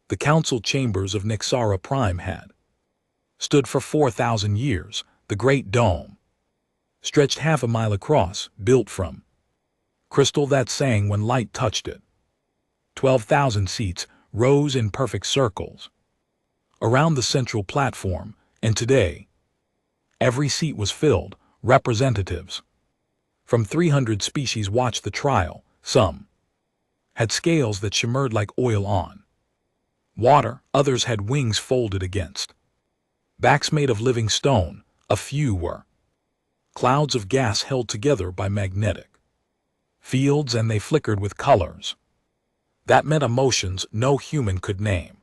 The council chambers of Nixara Prime had stood for 4,000 years. The great dome stretched half a mile across, built from crystal that sang when light touched it. 12,000 seats rose in perfect circles around the central platform, and today every seat was filled. Representatives from 300 species watched the trial. Some had scales that shimmered like oil on water, others had wings folded against backs made of living stone. A few were clouds of gas held together by magnetic fields, and they flickered with colors that meant emotions no human could name.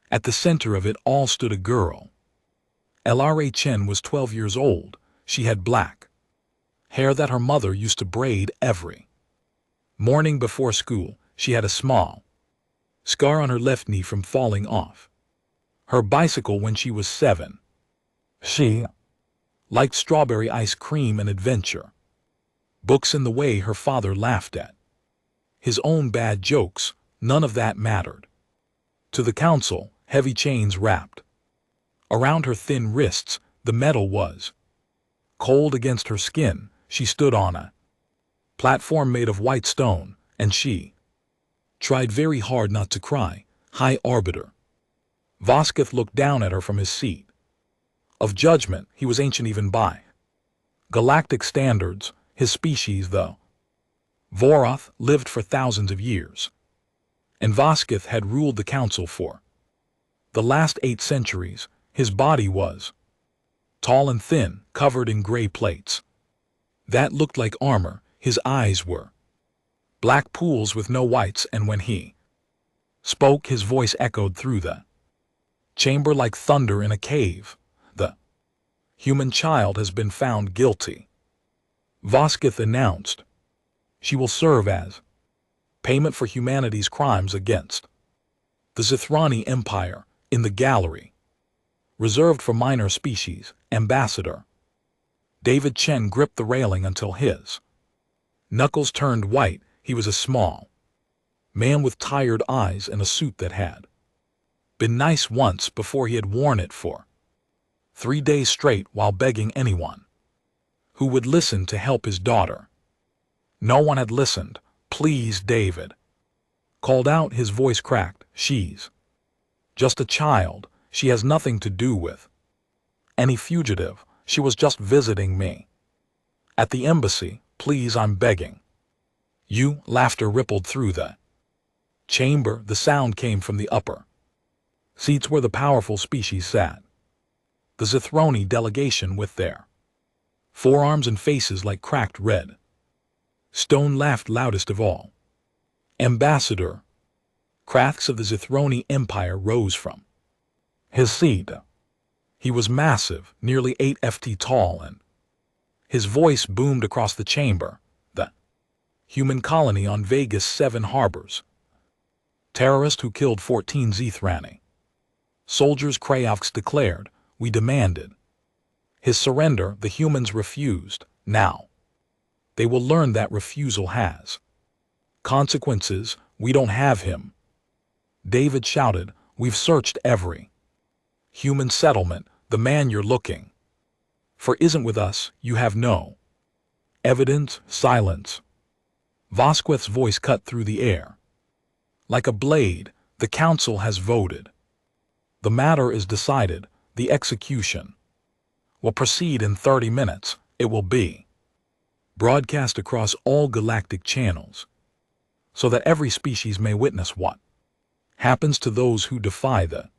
At the center of it all stood a girl. Lara Chen was 12 years old. She had black hair that her mother used to braid every morning before school. She had a small scar on her left knee from falling off her bicycle when she was 7. She liked strawberry ice cream and adventure books in the way her father laughed at his own bad jokes. None of that mattered to the council. Heavy chains wrapped around her thin wrists. The metal was cold against her skin. She stood on a platform made of white stone, and she tried very hard not to cry. High Arbiter Vosketh looked down at her from his seat of judgment. He was ancient even by galactic standards. His species, the Voroth, lived for thousands of years, and Vosketh had ruled the council for the last 8 centuries. His body was tall and thin, covered in gray plates that looked like armor. His eyes were black pools with no whites, and when he spoke, his voice echoed through the chamber like thunder in a cave. The human child has been found guilty, Vosketh announced. She will serve as payment for humanity's crimes against the Zithrani Empire. In the gallery reserved for minor species, Ambassador David Chen gripped the railing until his knuckles turned white. He was a small man with tired eyes and a suit that had been nice once before. He had worn it for 3 days straight while begging anyone who would listen to help his daughter. No one had listened. Please, David called out, his voice cracked. She's just a child. She has nothing to do with any fugitive. She was just visiting me at the embassy. Please, I'm begging you. Laughter rippled through the chamber. The sound came from the upper seats where the powerful species sat. The Zithroni delegation with their forearms and faces like cracked red stone laughed loudest of all. Ambassador Kraths of the Zithroni Empire rose from his seat. He was massive, nearly 8 ft tall, and his voice boomed across the chamber. The human colony on Vegas 7 harbors terrorist who killed 14 Zithrani soldiers. Krayovks declared. We demanded his surrender. The humans refused. Now they will learn that refusal has consequences. We don't have him, David shouted. We've searched every human settlement. The man you're looking for isn't with us. You have no evidence. Silence. Vosketh's voice cut through the air like a blade. The council has voted. The matter is decided. The execution will proceed in 30 minutes. It will be broadcast across all galactic channels so that every species may witness what happens to those who defy the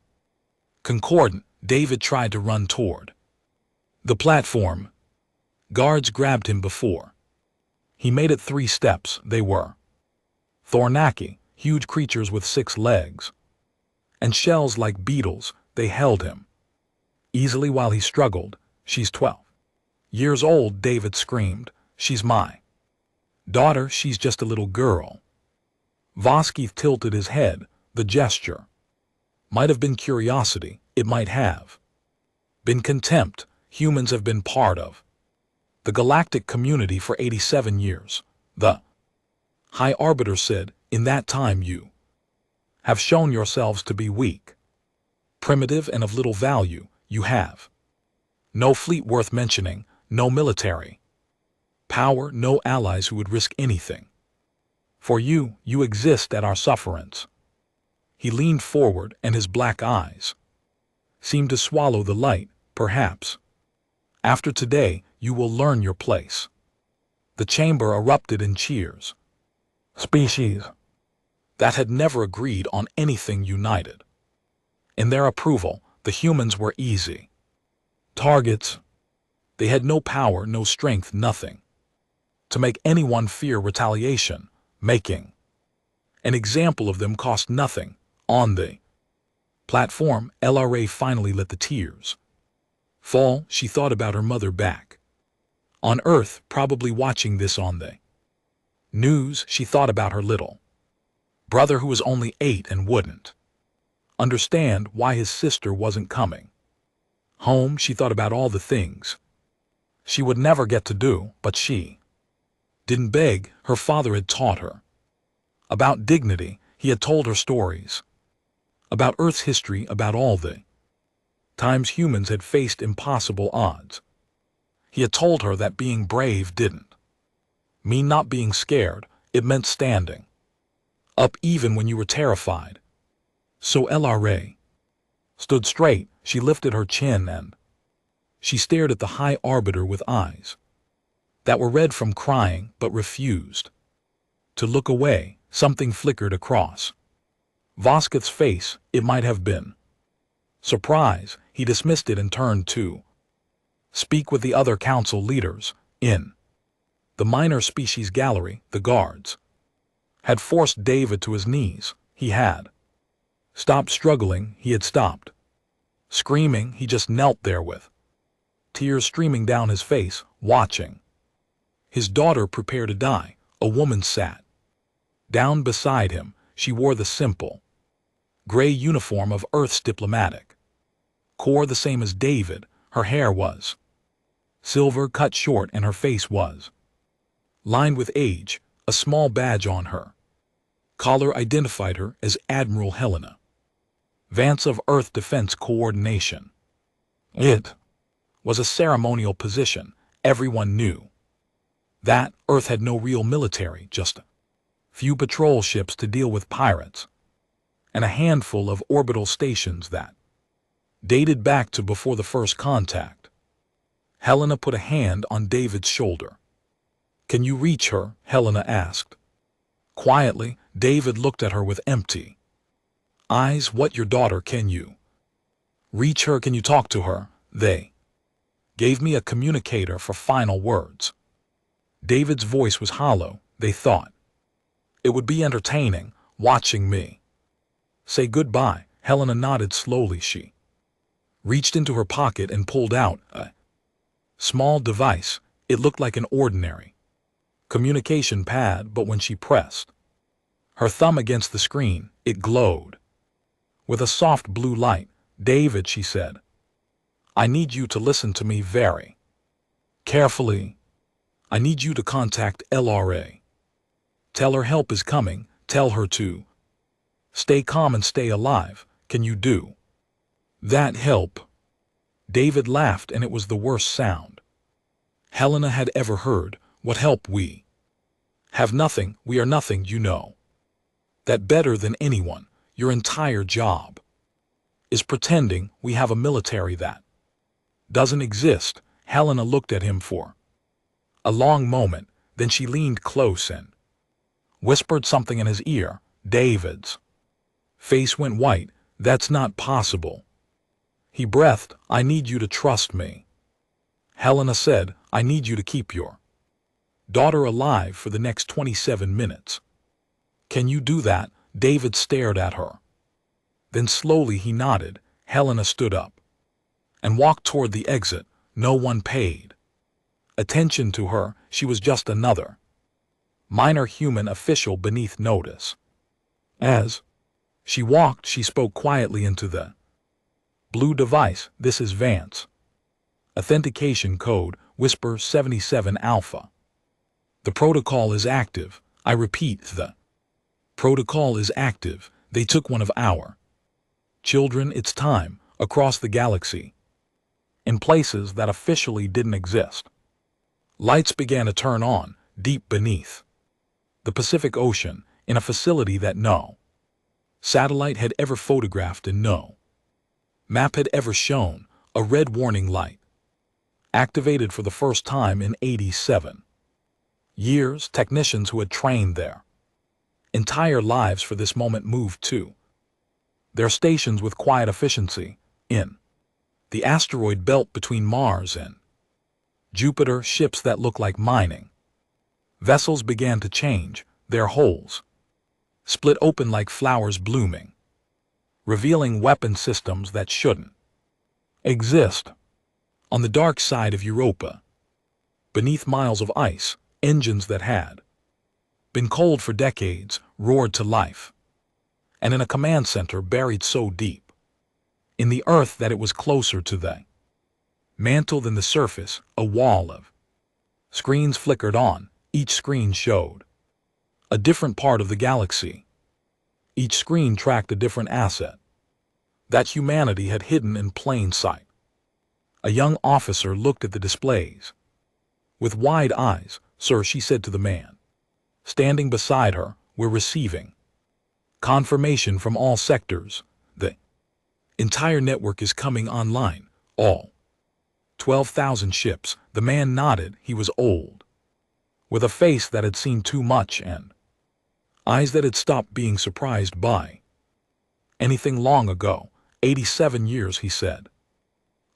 Concordant. David tried to run toward the platform. Guards grabbed him before he made it 3 steps. They were Thornaki, huge creatures with 6 legs and shells like beetles. They held him easily while he struggled. She's 12 years old, David screamed. She's my daughter. She's just a little girl. Vosketh tilted his head. The gesture might have been curiosity. It might have been contempt. Humans have been part of the galactic community for 87 years. The High Arbiter said, in that time you have shown yourselves to be weak, primitive, and of little value. You have no fleet worth mentioning, no military power, no allies who would risk anything. For you exist at our sufferance." He leaned forward, and his black eyes seemed to swallow the light. "Perhaps after today you will learn your place." The chamber erupted in cheers. Species that had never agreed on anything united. In their approval, the humans were easy targets. They had no power, no strength, nothing to make anyone fear retaliation. Making an example of them cost nothing. On the platform, LRA finally let the tears fall. She thought about her mother back on Earth, probably watching this on the news. She thought about her little brother who was only 8 and wouldn't understand why his sister wasn't coming home. She thought about all the things she would never get to do, but she didn't beg. Her father had taught her about dignity. He had told her stories about Earth's history, about all the times humans had faced impossible odds. He had told her that being brave didn't mean not being scared. It meant standing up even when you were terrified. So LRA stood straight. She lifted her chin and she stared at the High Arbiter with eyes that were red from crying but refused to look away. Something flickered across Voskith's face. It might have been surprise. He dismissed it and turned to speak with the other council leaders. In the minor species gallery, the guards had forced David to his knees. He had stopped struggling. He had stopped screaming. He just knelt there with tears streaming down his face, watching his daughter prepare to die. A woman sat down beside him. She wore the simple gray uniform of Earth's diplomatic corps, the same as David. Her hair was silver, cut short, and her face was lined with age. A small badge on her collar identified her as Admiral Helena Vance of Earth Defense Coordination. It was a ceremonial position. Everyone knew that Earth had no real military, just a few patrol ships to deal with pirates, and a handful of orbital stations that dated back to before the first contact. Helena put a hand on David's shoulder. "Can you reach her?" Helena asked. Quietly, David looked at her with empty eyes. "What, your daughter? Can you reach her? Can you talk to her?" "They gave me a communicator for final words." David's voice was hollow. "They thought it would be entertaining, watching me say goodbye." Helena nodded slowly. She reached into her pocket and pulled out a small device. It looked like an ordinary communication pad, but when she pressed her thumb against the screen, it glowed with a soft blue light. "David," she said, "I need you to listen to me very carefully. I need you to contact LRA. Tell her help is coming. Tell her to stay calm and stay alive. Can you do that?" "Help?" David laughed, and it was the worst sound Helena had ever heard. "What help? We have nothing. We are nothing. You know that better than anyone. Your entire job is pretending we have a military that doesn't exist." Helena looked at him for a long moment. Then she leaned close and whispered something in his ear. David's face went white. "That's not possible." He breathed. "I need you to trust me." Helena said, "I need you to keep your daughter alive for the next 27 minutes. Can you do that?" David stared at her. Then slowly he nodded. Helena stood up and walked toward the exit. No one paid attention to her. She was just another minor human official beneath notice. As she walked, she spoke quietly into the blue device. "This is Vance. Authentication code, Whisper 77 Alpha. The protocol is active. I repeat, the protocol is active. They took one of our children its time across the galaxy, in places that officially didn't exist. Lights began to turn on deep beneath the Pacific Ocean in a facility that no satellite had ever photographed and no map had ever shown. A red warning light activated for the first time in 87 years. Technicians who had trained their entire lives for this moment moved to their stations with quiet efficiency. In the asteroid belt between Mars and Jupiter, ships that looked like mining vessels began to change. Their holes split open like flowers blooming, revealing weapon systems that shouldn't exist. On the dark side of Europa, beneath miles of ice, engines that had been cold for decades roared to life. And in a command center buried so deep in the earth that it was closer to the mantle than the surface, a wall of screens flickered on. Each screen showed a different part of the galaxy. Each screen tracked a different asset that humanity had hidden in plain sight. A young officer looked at the displays with wide eyes. "Sir," she said to the man standing beside her, "we're receiving confirmation from all sectors. The entire network is coming online. All 12,000 ships." The man nodded. He was old, with a face that had seen too much and eyes that had stopped being surprised by anything long ago. 87 years, he said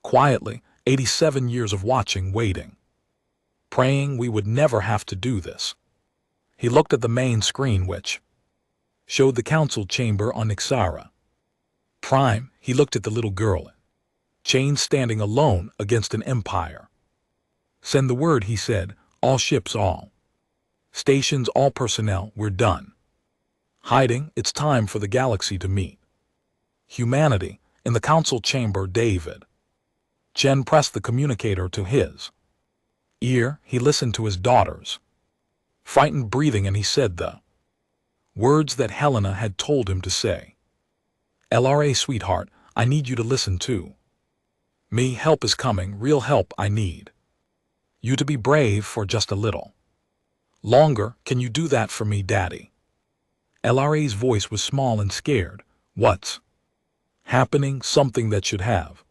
quietly. 87 years of watching, waiting, praying we would never have to do this. He looked at the main screen, which showed the council chamber on Nixara Prime. He looked at the little girl, chained, standing alone against an empire. "Send the word," he said. "All ships, all stations, all personnel, we're done hiding. It's time for the galaxy to meet humanity." In the council chamber, David Chen pressed the communicator to his ear. He listened to his daughter's frightened breathing, and he said the words that Helena had told him to say. "LRA, sweetheart, I need you to listen to me. Help is coming, real help. I need you to be brave for just a little longer. Can you do that for me, Daddy?" LRA's voice was small and scared. "What's happening?" "Something that should have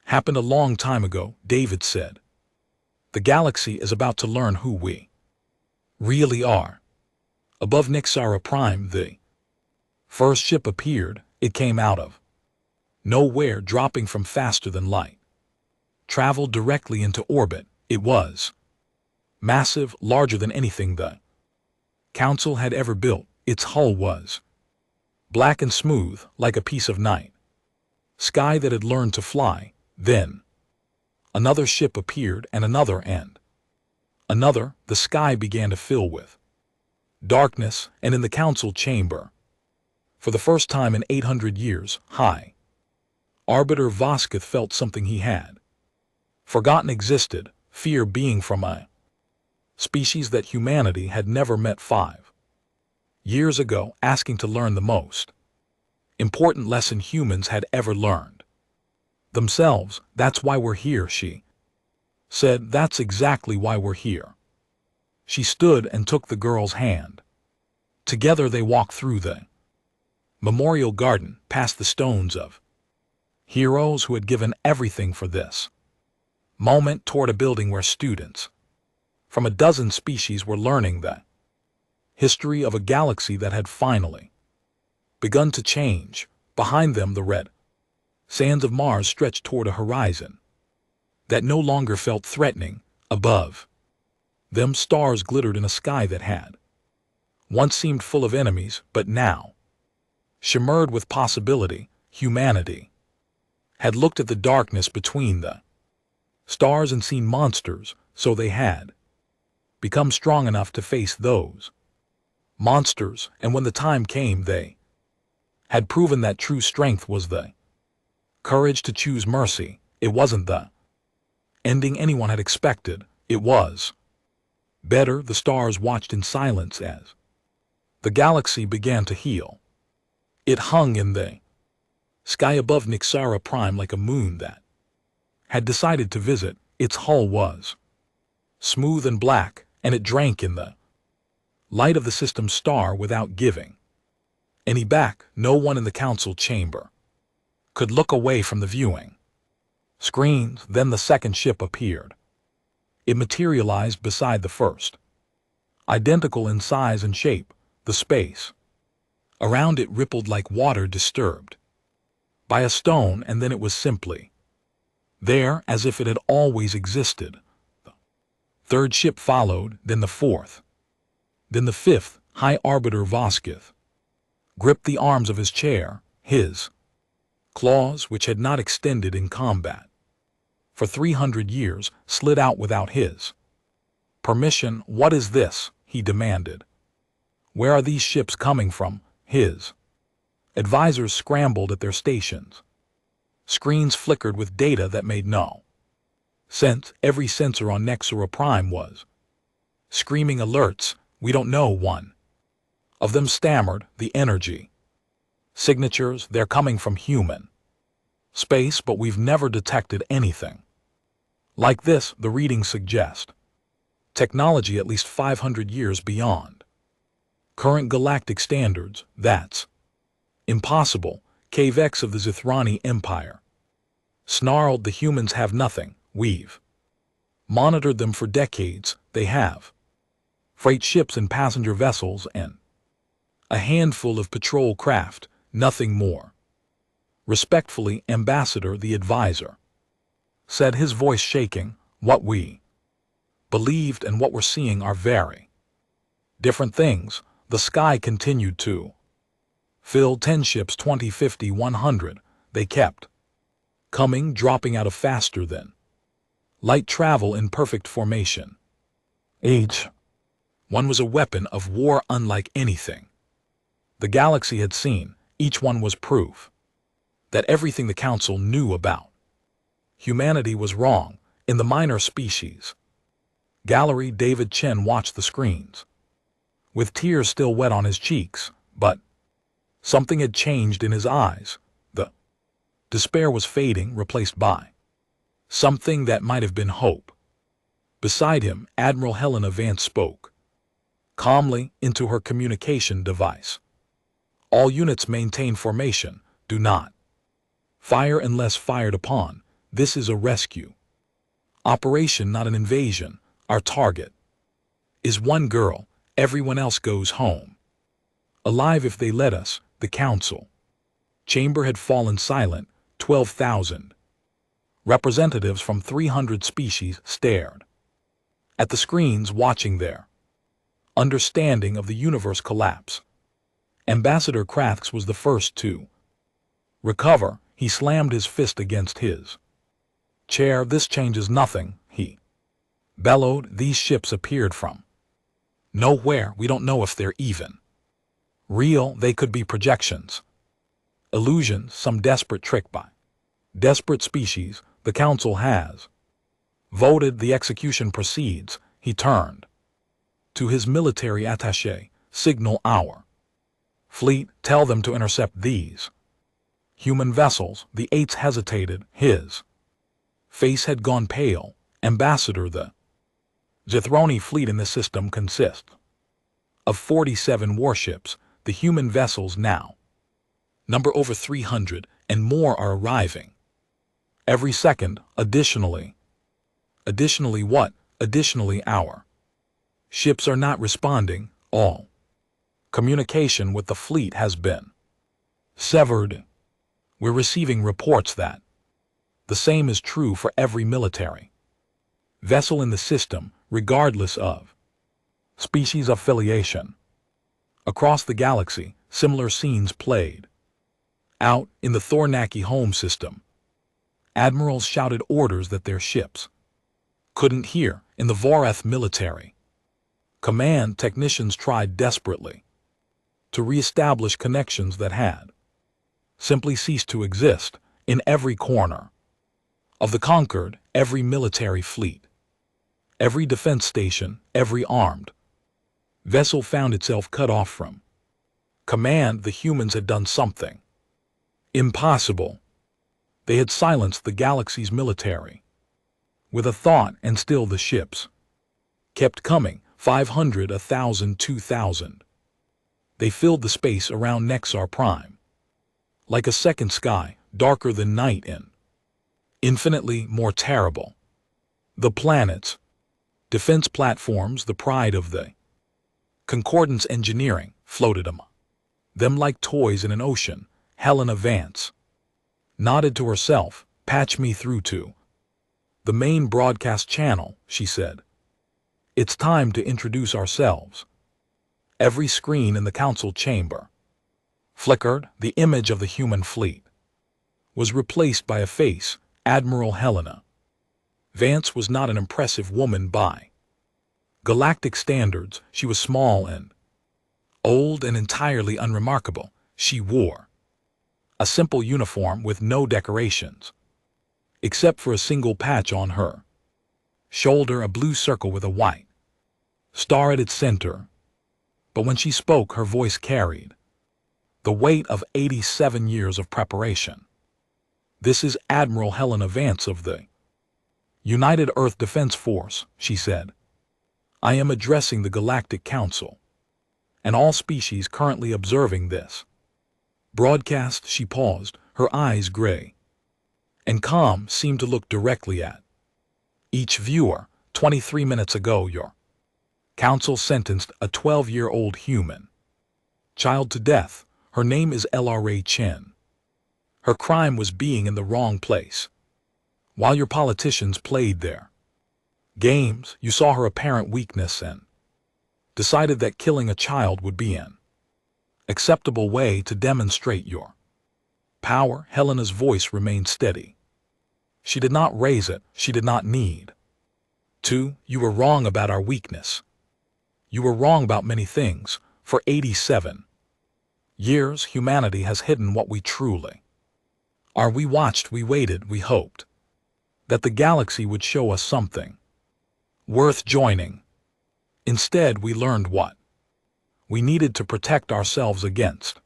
happened a long time ago," David said. "The galaxy is about to learn who we really are." Above Nixara Prime, the first ship appeared. It came out of nowhere, dropping from faster than light, traveled directly into orbit. It was massive, larger than anything the council had ever built. Its hull was black and smooth, like a piece of night sky that had learned to fly. Then another ship appeared, and another, and another. The sky began to fill with darkness, and in the council chamber, for the first time in 800 years, High Arbiter Vosketh felt something he had forgotten existed, fear, being from a species that humanity had never met 5 years ago, asking to learn the most important lesson humans had ever learned themselves. "That's why we're here," she said. "That's exactly why we're here." She stood and took the girl's hand. Together they walked through the memorial garden, past the stones of heroes who had given everything for this moment, toward a building where students from a dozen species were learning the history of a galaxy that had finally begun to change. Behind them, the red sands of Mars stretched toward a horizon that no longer felt threatening. Above them, stars glittered in a sky that had once seemed full of enemies, but now shimmered with possibility. Humanity had looked at the darkness between the stars and seen monsters, so they had become strong enough to face those monsters, and when the time came, they had proven that true strength was the courage to choose mercy. It wasn't the ending anyone had expected. It was better. The stars watched in silence as the galaxy began to heal. It hung in the sky above Nixara Prime like a moon that had decided to visit. Its hull was smooth and black, and it drank in the light of the system's star without giving any back. No one in the council chamber could look away from the viewing screens. Then the second ship appeared. It materialized beside the first, identical in size and shape. The space around it rippled like water disturbed by a stone, and then it was simply there, as if it had always existed. The third ship followed, then the fourth, then the fifth. High Arbiter Voskith gripped the arms of his chair, his claws, which had not extended in combat for 300 years, slid out without his permission. What is this? He demanded. Where are these ships coming from? His advisors scrambled at their stations. Screens flickered with data that made no sense. Every sensor on Nexara Prime was screaming alerts. We don't know. One of them stammered. The energy signatures, they're coming from human space, but we've never detected anything like this. The readings suggest technology at least 500 years beyond current galactic standards. That's impossible. Cavex of the Zithrani Empire snarled. The humans have nothing. We've monitored them for decades. They have freight ships and passenger vessels and a handful of patrol craft, nothing more. Respectfully, Ambassador, the advisor said, his voice shaking. What we believed and what we're seeing are very different things. The sky continued to fill. 10 ships, 20, 50, 100. They kept coming, dropping out of faster than light travel in perfect formation. Each one was a weapon of war unlike anything the galaxy had seen. Each one was proof that everything the Council knew about humanity was wrong. In the minor species gallery, David Chen watched the screens with tears still wet on his cheeks, but something had changed in his eyes. The despair was fading, replaced by something that might have been hope. Beside him, Admiral Helena Vance spoke calmly into her communication device. All units maintain formation. Do not fire unless fired upon. This is a rescue operation, not an invasion. Our target is one girl. Everyone else goes home alive if they let us. The council chamber had fallen silent. 12,000 representatives from 300 species stared at the screens, watching their understanding of the universe collapse. Ambassador Krathx was the first to recover. He slammed his fist against his chair. This changes nothing, he bellowed. These ships appeared from nowhere. We don't know if they're even real. They could be projections, illusions, some desperate trick by desperate species. The Council has voted. The execution proceeds. He turned to his military attaché. Signal our fleet. Tell them to intercept these human vessels. The eights hesitated. His face had gone pale. Ambassador, the Zithroni fleet in the system consists of 47 warships. The human vessels now number over 300, and more are arriving every second. Additionally what? Additionally, our ships are not responding. All communication with the fleet has been severed. We're receiving reports that the same is true for every military vessel in the system, regardless of species affiliation. Across the galaxy, similar scenes played out. In the Thornaki home system, admirals shouted orders that their ships couldn't hear. In the Voreth military command, technicians tried desperately to re-establish connections that had simply ceased to exist. In every corner of the conquered, every military fleet, every defense station, every armed vessel found itself cut off from Command, the humans had done something impossible. They had silenced the galaxy's military. With a thought, and still the ships kept coming, 500, 1,000, 2,000. They filled the space around Nexar Prime, like a second sky, darker than night and infinitely more terrible. The planets, defense platforms, the pride of the Concordance engineering, floated among them like toys in an ocean. Helena Vance nodded to herself. Patch me through to the main broadcast channel, she said. It's time to introduce ourselves. Every screen in the council chamber flickered. The image of the human fleet was replaced by a face. Admiral Helena Vance was not an impressive woman by galactic standards. She was small and old and entirely unremarkable. She wore a simple uniform with no decorations, except for a single patch on her shoulder, a blue circle with a white star at its center. But when she spoke, her voice carried the weight of 87 years of preparation. This is Admiral Helena Vance of the United Earth Defense Force, she said. I am addressing the Galactic Council and all species currently observing this broadcast. She paused, her eyes gray and calm, seemed to look directly at each viewer. 23 minutes ago, your council sentenced a 12-year-old human child to death. Her name is LRA Chen. Her crime was being in the wrong place. While your politicians played their games, you saw her apparent weakness and decided that killing a child would be an acceptable way to demonstrate your power. Helena's voice remained steady. She did not raise it. She did not need to. You were wrong about our weakness. You were wrong about many things. For 87 years, humanity has hidden what we truly are. We watched, we waited, we hoped that the galaxy would show us something worth joining. Instead, we learned what we needed to protect ourselves against.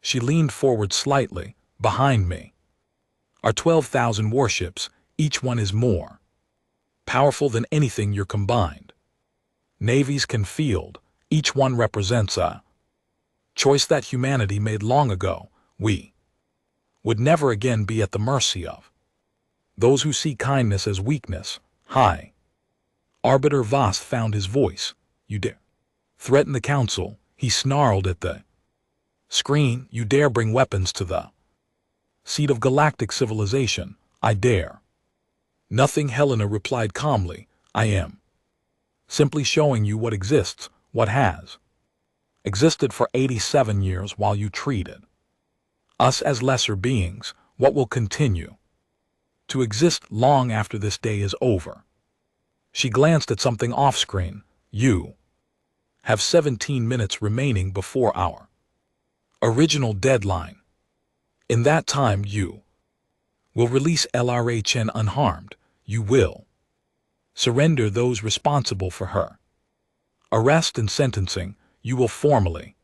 She leaned forward slightly. Behind me are 12,000 warships. Each one is more powerful than anything your combined navies can field. Each one represents a choice that humanity made long ago. We would never again be at the mercy of those who see kindness as weakness. High Arbiter Voss found his voice. You dare threaten the council? He snarled at the screen. You dare bring weapons to the seat of galactic civilization? I dare nothing, Helena replied calmly. I am simply showing you what exists, what has existed for 87 years while you treated us as lesser beings, what will continue to exist long after this day is over. She glanced at something off-screen. You have 17 minutes remaining before our original deadline. In that time, you will release LRA Chen unharmed. You will surrender those responsible for her arrest and sentencing. You will formally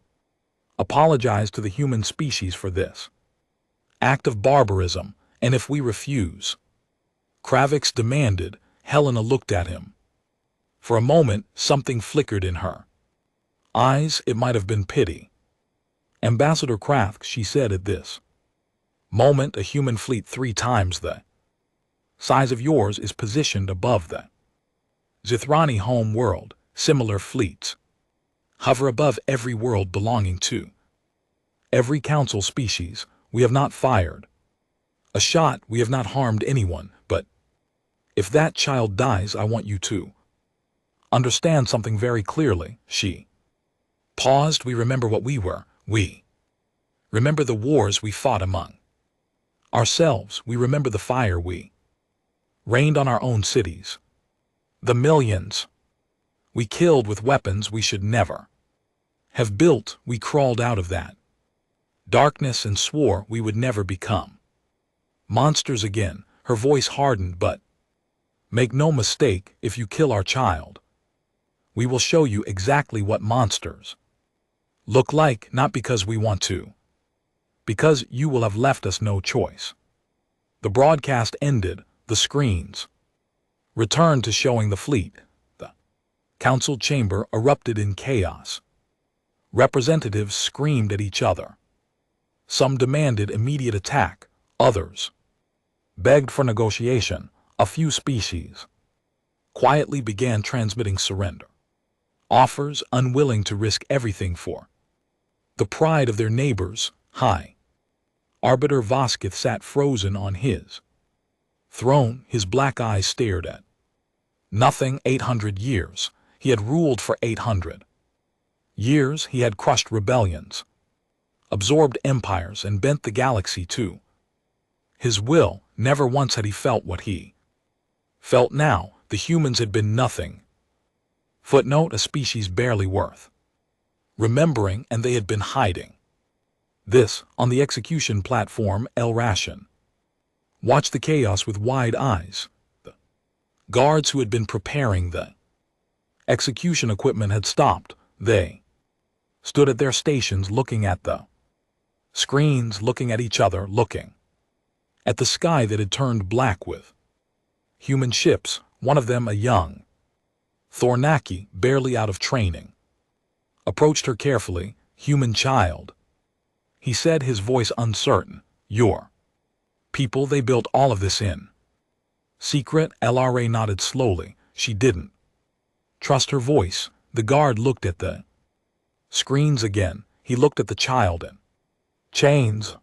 apologize to the human species for this act of barbarism. And if we refuse, Kravix demanded. Helena looked at him. For a moment, something flickered in her eyes. It might have been pity. Ambassador Kravix, she said at this moment, a human fleet 3 times the size of yours is positioned above the Zithrani home world. Similar fleets hover above every world belonging to every council species. We have not fired a shot. We have not harmed anyone. But if that child dies, I want you to understand something very clearly. She paused. We remember what we were. We remember the wars we fought among ourselves. We remember the fire we rained on our own cities. The millions we killed with weapons we should never have built. We crawled out of that darkness and swore we would never become monsters again. Her voice hardened. But make no mistake, if you kill our child, we will show you exactly what monsters Look like, not because we want to. Because you will have left us no choice. The broadcast ended, the screens returned to showing the fleet. The council chamber erupted in chaos. Representatives screamed at each other. Some demanded immediate attack, others begged for negotiation. A few species quietly began transmitting surrender. Offers unwilling to risk everything for the pride of their neighbors. High Arbiter Voskith sat frozen on his throne, his black eyes stared at nothing. 800 years. He had ruled for 800 years. He had crushed rebellions, absorbed empires, and bent the galaxy to his will. Never once had he felt what he felt now. The humans had been nothing. Footnote: a species barely worth remembering, and they had been hiding. This, on the execution platform, El Ration watched the chaos with wide eyes. The guards who had been preparing the execution equipment had stopped. They stood at their stations, looking at the screens, looking at each other, looking at the sky that had turned black with human ships. One of them, a young Thornaki, barely out of training, approached her carefully. "Human child," he said, his voice uncertain. "Your people, they built all of this in secret?" LRA nodded slowly. She didn't trust her voice. The guard looked at the screens again. He looked at the child in chains.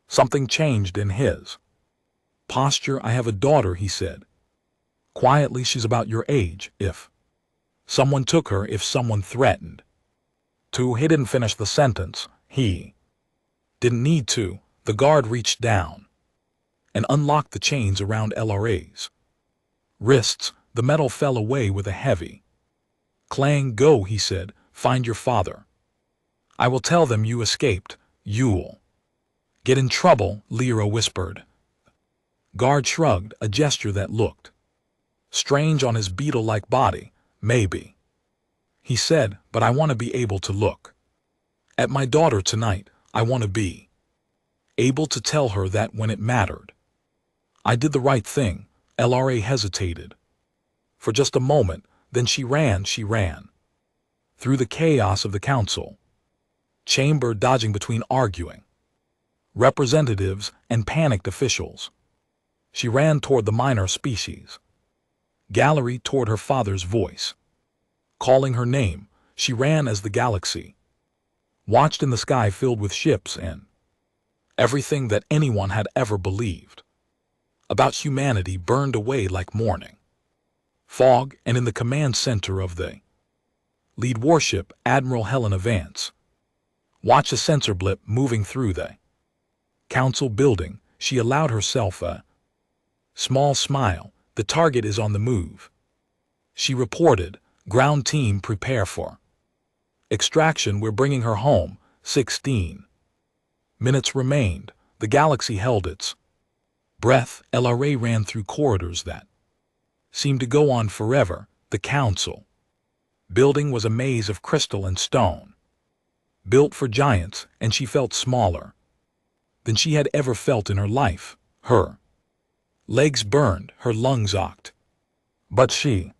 Something changed in his posture. "I have a daughter," he said quietly. "She's about your age. If someone took her, if someone threatened to..." He didn't finish the sentence. He didn't need to. The guard reached down and unlocked the chains around LRA's wrists. The metal fell away with a heavy clang. "Go," he said. "Find your father. I will tell them you escaped. You'll get in trouble," Lyra whispered. Guard shrugged, a gesture that looked strange on his beetle-like body. "Maybe," he said, "but I want to be able to look at my daughter tonight. I want to be able to tell her that when it mattered, I did the right thing." LRA hesitated for just a moment, then she ran through the chaos of the council chamber, dodging between arguing representatives and panicked officials. She ran toward the minor species gallery, toward her father's voice calling her name. She ran as the galaxy watched in the sky filled with ships and everything that anyone had ever believed about humanity burned away like morning fog. And in the command center of the lead warship, Admiral Helena Vance watched a sensor blip moving through the council building. She allowed herself a small smile. "The target is on the move," she reported. "Ground team, prepare for extraction. We're bringing her home." 16 minutes remained. The galaxy held its breath. LRA ran through corridors that seemed to go on forever. The council building was a maze of crystal and stone, built for giants, and she felt smaller than she had ever felt in her life. Her legs burned, her lungs ached. But she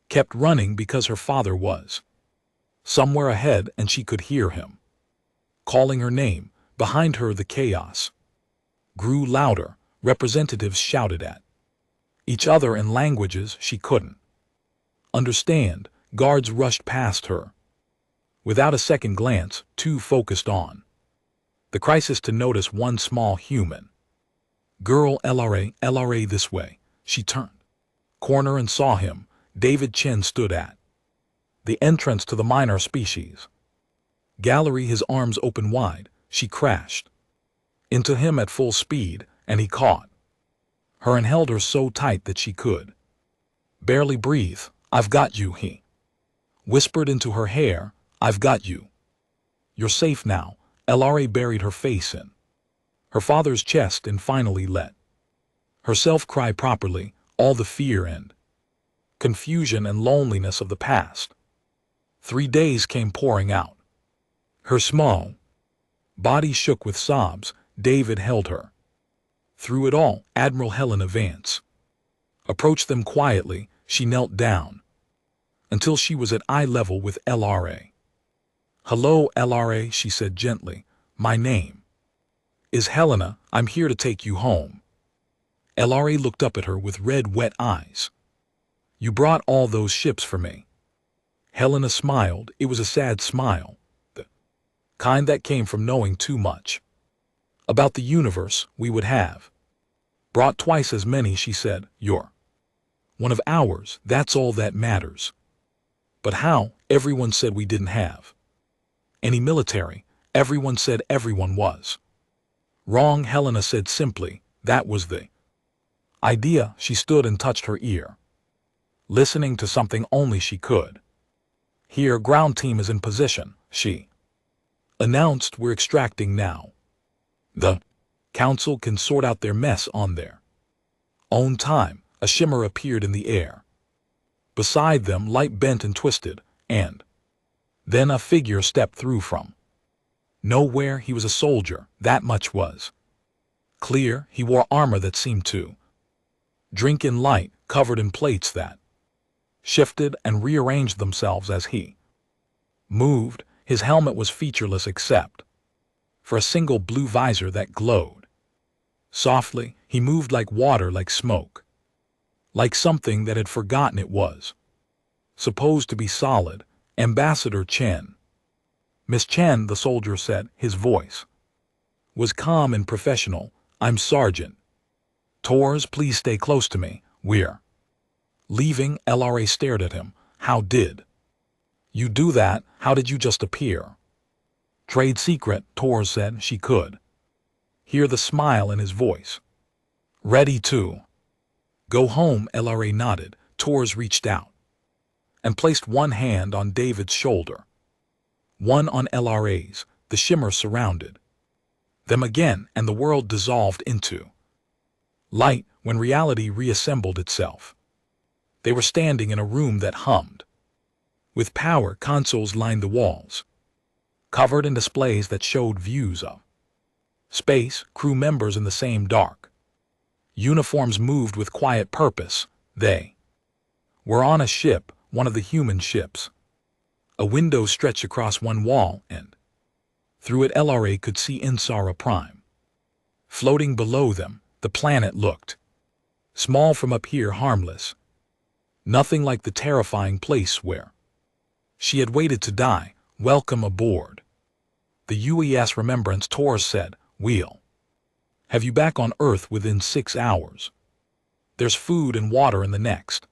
kept running because her father was somewhere ahead, and she could hear him calling her name. Behind her, the chaos grew louder. Representatives shouted at each other in languages she couldn't understand. Guards rushed past her without a second glance, too focused on the crisis to notice one small human girl. LRA, this way." She turned corner and saw him. David Chen stood at the entrance to the minor species gallery, his arms open wide. She crashed into him at full speed, and he caught her and held her so tight that she could barely breathe. "I've got you," he whispered into her hair. "I've got you. You're safe now." LRA buried her face in her father's chest and finally let herself cry properly. All the fear and confusion and loneliness of the past 3 days came pouring out. Her small body shook with sobs. David held her. Through it all, Admiral Helena Vance approached them quietly. She knelt down until she was at eye level with LRA. "Hello, LRA," she said gently. "My name is Helena. I'm here to take you home." LRA looked up at her with red, wet eyes. "You brought all those ships for me." Helena smiled. It was a sad smile, the kind that came from knowing too much about the universe. "We would have brought twice as many," she said. "You're one of ours. That's all that matters." "But how?" "Everyone said we didn't have any military. Everyone said everyone was wrong," Helena said simply. "That was the idea." She stood and touched her ear, listening to something only she could hear. "Ground team is in position," she announced. "We're extracting now. The council can sort out their mess on their own time." A shimmer appeared in the air beside them, light bent and twisted, and then a figure stepped through from nowhere. He was a soldier, that much was clear. He wore armor that seemed to drink in light, covered in plates that shifted and rearranged themselves as he moved. His helmet was featureless except for a single blue visor that glowed softly. He moved like water, like smoke, like something that had forgotten it was supposed to be solid. "Ambassador Chen." "Miss Chen," the soldier said. His voice was calm and professional. "I'm Sergeant Torres. Please stay close to me. We're leaving." LRA stared at him. "How did you do that? How did you just appear?" "Trade secret," Torres said. She could hear the smile in his voice. "Ready to go home?" LRA nodded. Torres reached out and placed one hand on David's shoulder, one on LRA's. The shimmer surrounded them again, and the world dissolved into light when reality reassembled itself. They were standing in a room that hummed with power. Consoles lined the walls, covered in displays that showed views of space. Crew members in the same dark uniforms moved with quiet purpose. They were on a ship, one of the human ships. A window stretched across one wall, and through it LRA could see Insara Prime floating below them. The planet looked small from up here, harmless, nothing like the terrifying place where she had waited to die. "Welcome aboard the UES Remembrance," Torres said. "We'll have you back on Earth within 6 hours. There's food and water in the next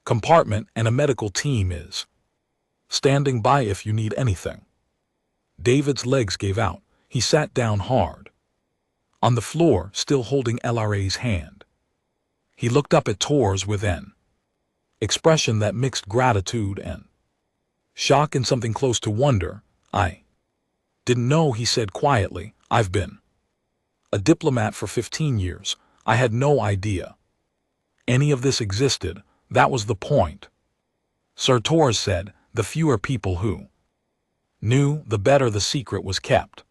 compartment, and a medical team is standing by if you need anything." David's legs gave out. He sat down hard on the floor, still holding LRA's hand. He looked up at Torres with an expression that mixed gratitude and shock and something close to wonder. "I didn't know," he said quietly. "I've been a diplomat for 15 years. I had no idea any of this existed. That was the point." Sir Torres said, "The fewer people who knew, the better the secret was kept."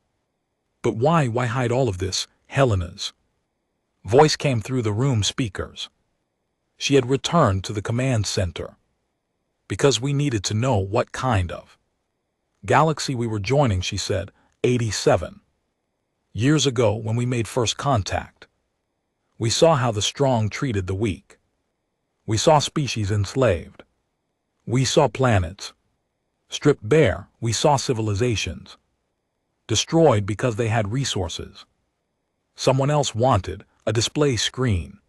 "But why hide all of this?" Helena's voice came through the room speakers. She had returned to the command center. "Because we needed to know what kind of galaxy we were joining," she said. 87 years ago, when we made first contact, we saw how the strong treated the weak. We saw species enslaved. We saw planets stripped bare. We saw civilizations destroyed because they had resources someone else wanted. A display screen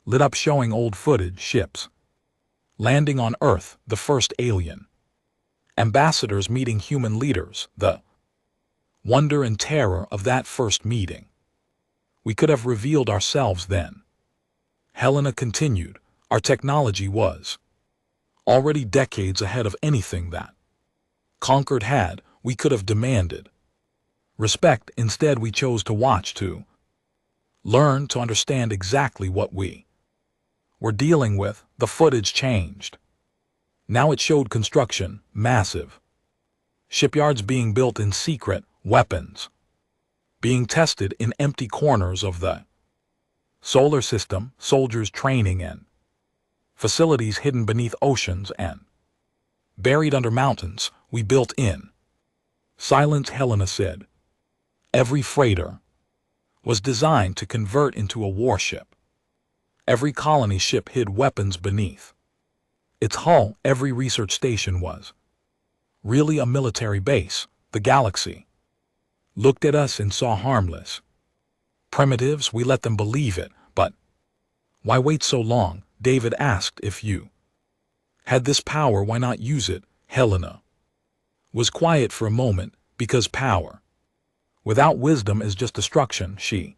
lit up showing old footage, ships landing on Earth, the first alien ambassadors meeting human leaders, the wonder and terror of that first meeting. We could have revealed ourselves then. Helena continued. Our technology was already decades ahead of anything that Concord had. We could have demanded respect. Instead, we chose to watch, to learn, to understand exactly what we were dealing with. The footage changed. Now it showed construction, massive Shipyards being built in secret, weapons being tested in empty corners of the solar system, soldiers training in facilities hidden beneath oceans and buried under mountains, we built in silence, Helena said. Every freighter was designed to convert into a warship. Every colony ship hid weapons beneath its hull. Every research station was really a military base. The galaxy looked at us and saw harmless primitives. We let them believe it, but why wait so long? David asked. If you had this power, why not use it? Helena was quiet for a moment. Because power without wisdom is just destruction, she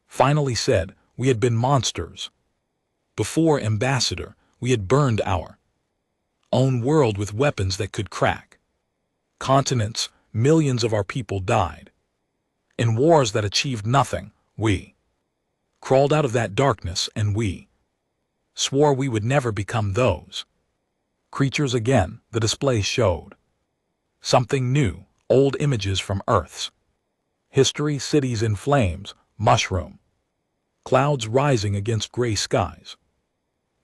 finally said. We had been monsters before, Ambassador. We had burned our own world with weapons that could crack continents. Millions of our people died in wars that achieved nothing. We crawled out of that darkness, and we swore we would never become those creatures again. The display showed something new. Old images from Earth's history, cities in flames, mushroom clouds rising against gray skies,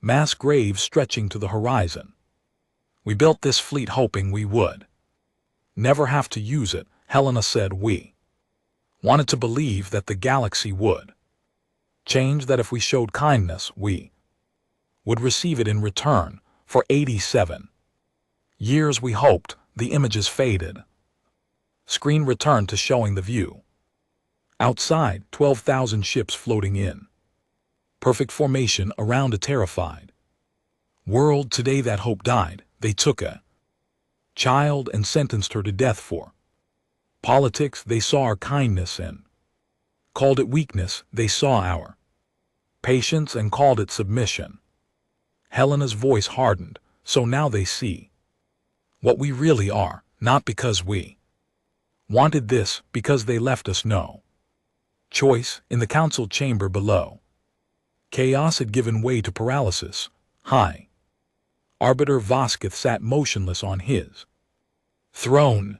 mass graves stretching to the horizon. We built this fleet hoping we would never have to use it, Helena said. We wanted to believe that the galaxy would change, that if we showed kindness, we would receive it in return. For 87 years we hoped. The images faded. Screen returned to showing the view outside. 12,000 ships floating in perfect formation around a terrified world. Today that hope died. They took a child and sentenced her to death for politics. They saw our kindness and called it weakness. They saw our patience and called it submission. Helena's voice hardened. So now they see what we really are, not because we wanted this, because they left us no choice. In the council chamber below, chaos had given way to paralysis. High Arbiter Voskith sat motionless on his throne.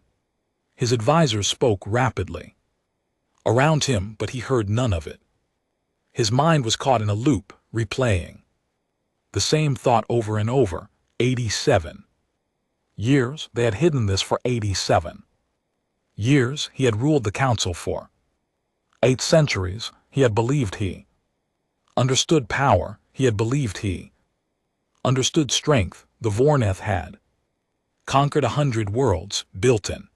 His advisors spoke rapidly around him, but he heard none of it. His mind was caught in a loop, replaying the same thought over and over. 87 years. They had hidden this for 87 years. He had ruled the council for 8 centuries. He had believed he understood power. He had believed he understood strength. The Vorneth had conquered 100 worlds, built an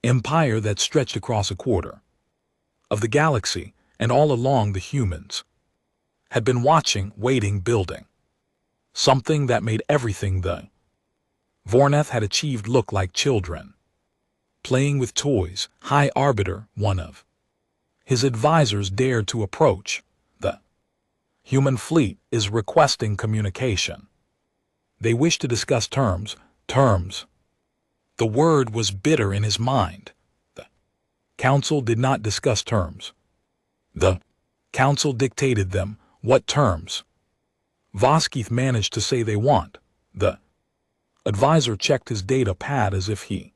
empire that stretched across a quarter of the galaxy, and all along the humans had been watching, waiting, building something that made everything the Vorneth had achieved look like children playing with toys. High Arbiter, one of his advisors, dared to approach. The human fleet is requesting communication. They wish to discuss terms. Terms. The word was bitter in his mind. The council did not discuss terms. The council dictated them. What terms? Voskith managed to say they want. The advisor checked his data pad as if he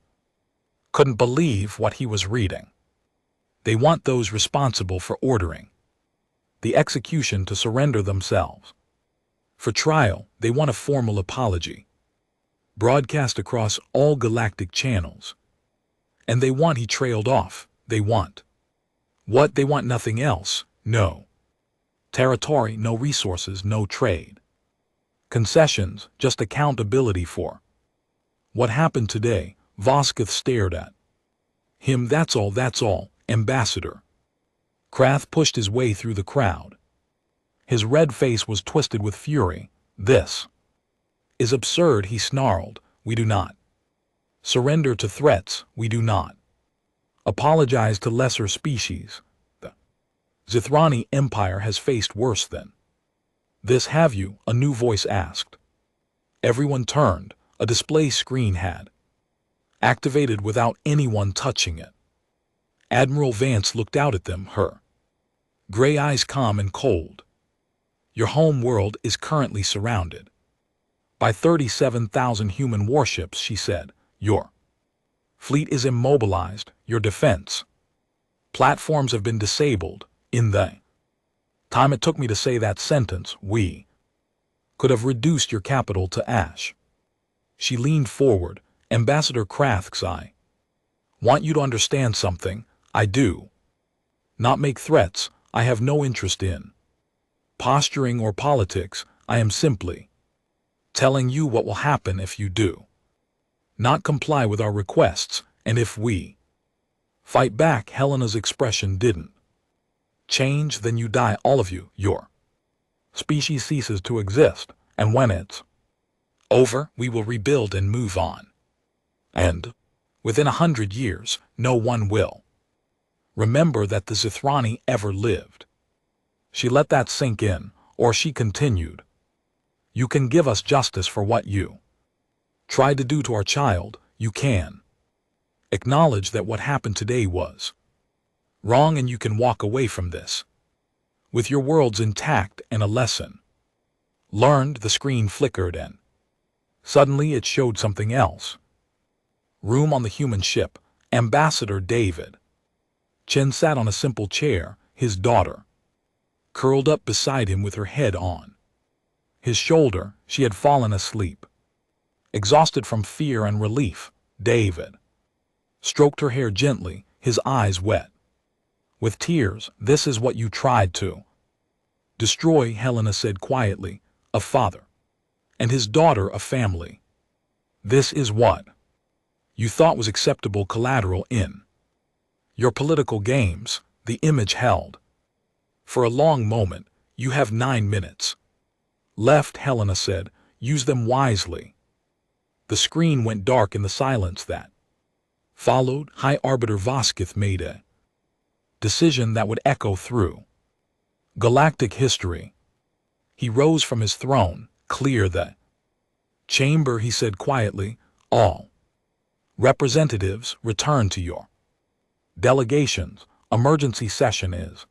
couldn't believe what he was reading. They want those responsible for ordering the execution to surrender themselves. For trial, they want a formal apology broadcast across all galactic channels. And they want— he trailed off. They want what? They want nothing else. No territory, no resources, no trade concessions, just accountability for what happened today. Voskith stared at him. That's all, Ambassador. Krath pushed his way through the crowd. His red face was twisted with fury. This is absurd, he snarled. We do not surrender to threats. We do not apologize to lesser species. The Zithrani Empire has faced worse than this. Have you? A new voice asked. Everyone turned. A display screen had activated without anyone touching it. Admiral Vance looked out at them, her gray eyes calm and cold. Your home world is currently surrounded by 37,000 human warships, she said. Your Fleet is immobilized, your defense. Platforms have been disabled, in the time it took me to say that sentence, we could have reduced your capital to ash. She leaned forward. Ambassador Krath's I want you to understand something. I do not make threats. I have no interest in posturing or politics. I am simply telling you what will happen if you do not comply with our requests, and if we fight back. Helena's expression didn't change. Then you die, all of you. Your species ceases to exist, and when it's over, we will rebuild and move on. And within 100 years, no one will remember that the Zithrani ever lived. She let that sink in, or she continued. You can give us justice for what you tried to do to our child. You can acknowledge that what happened today was wrong, and you can walk away from this with your worlds intact and a lesson learned. The screen flickered, and suddenly it showed something else. Room on the human ship. Ambassador David Chen sat on a simple chair, his daughter curled up beside him with her head on his shoulder. She had fallen asleep, exhausted from fear and relief. David stroked her hair gently, his eyes wet with tears. This is what you tried to destroy, Helena said quietly. A father and his daughter, a family. This is what you thought was acceptable collateral in your political games. The image held for a long moment. You have 9 minutes left, Helena said. Use them wisely. The screen went dark in the silence that followed. High Arbiter Voskith made a decision that would echo through galactic history. He rose from his throne. Clear the chamber, he said quietly. All representatives, return to your delegations. Emergency session is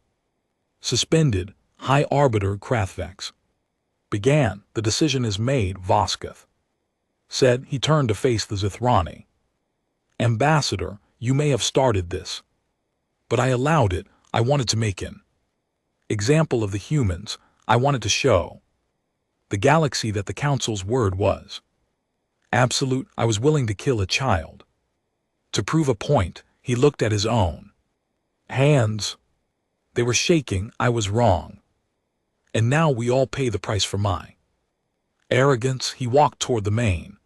suspended. High Arbiter Krathvex began. The decision is made, Voskith said. He turned to face the Zithrani. Ambassador, you may have started this, but I allowed it. I wanted to make an example of the humans. I wanted to show the galaxy that the Council's word was absolute. I was willing to kill a child to prove a point. He looked at his own hands. They were shaking. I was wrong. And now we all pay the price for my arrogance. He walked toward the main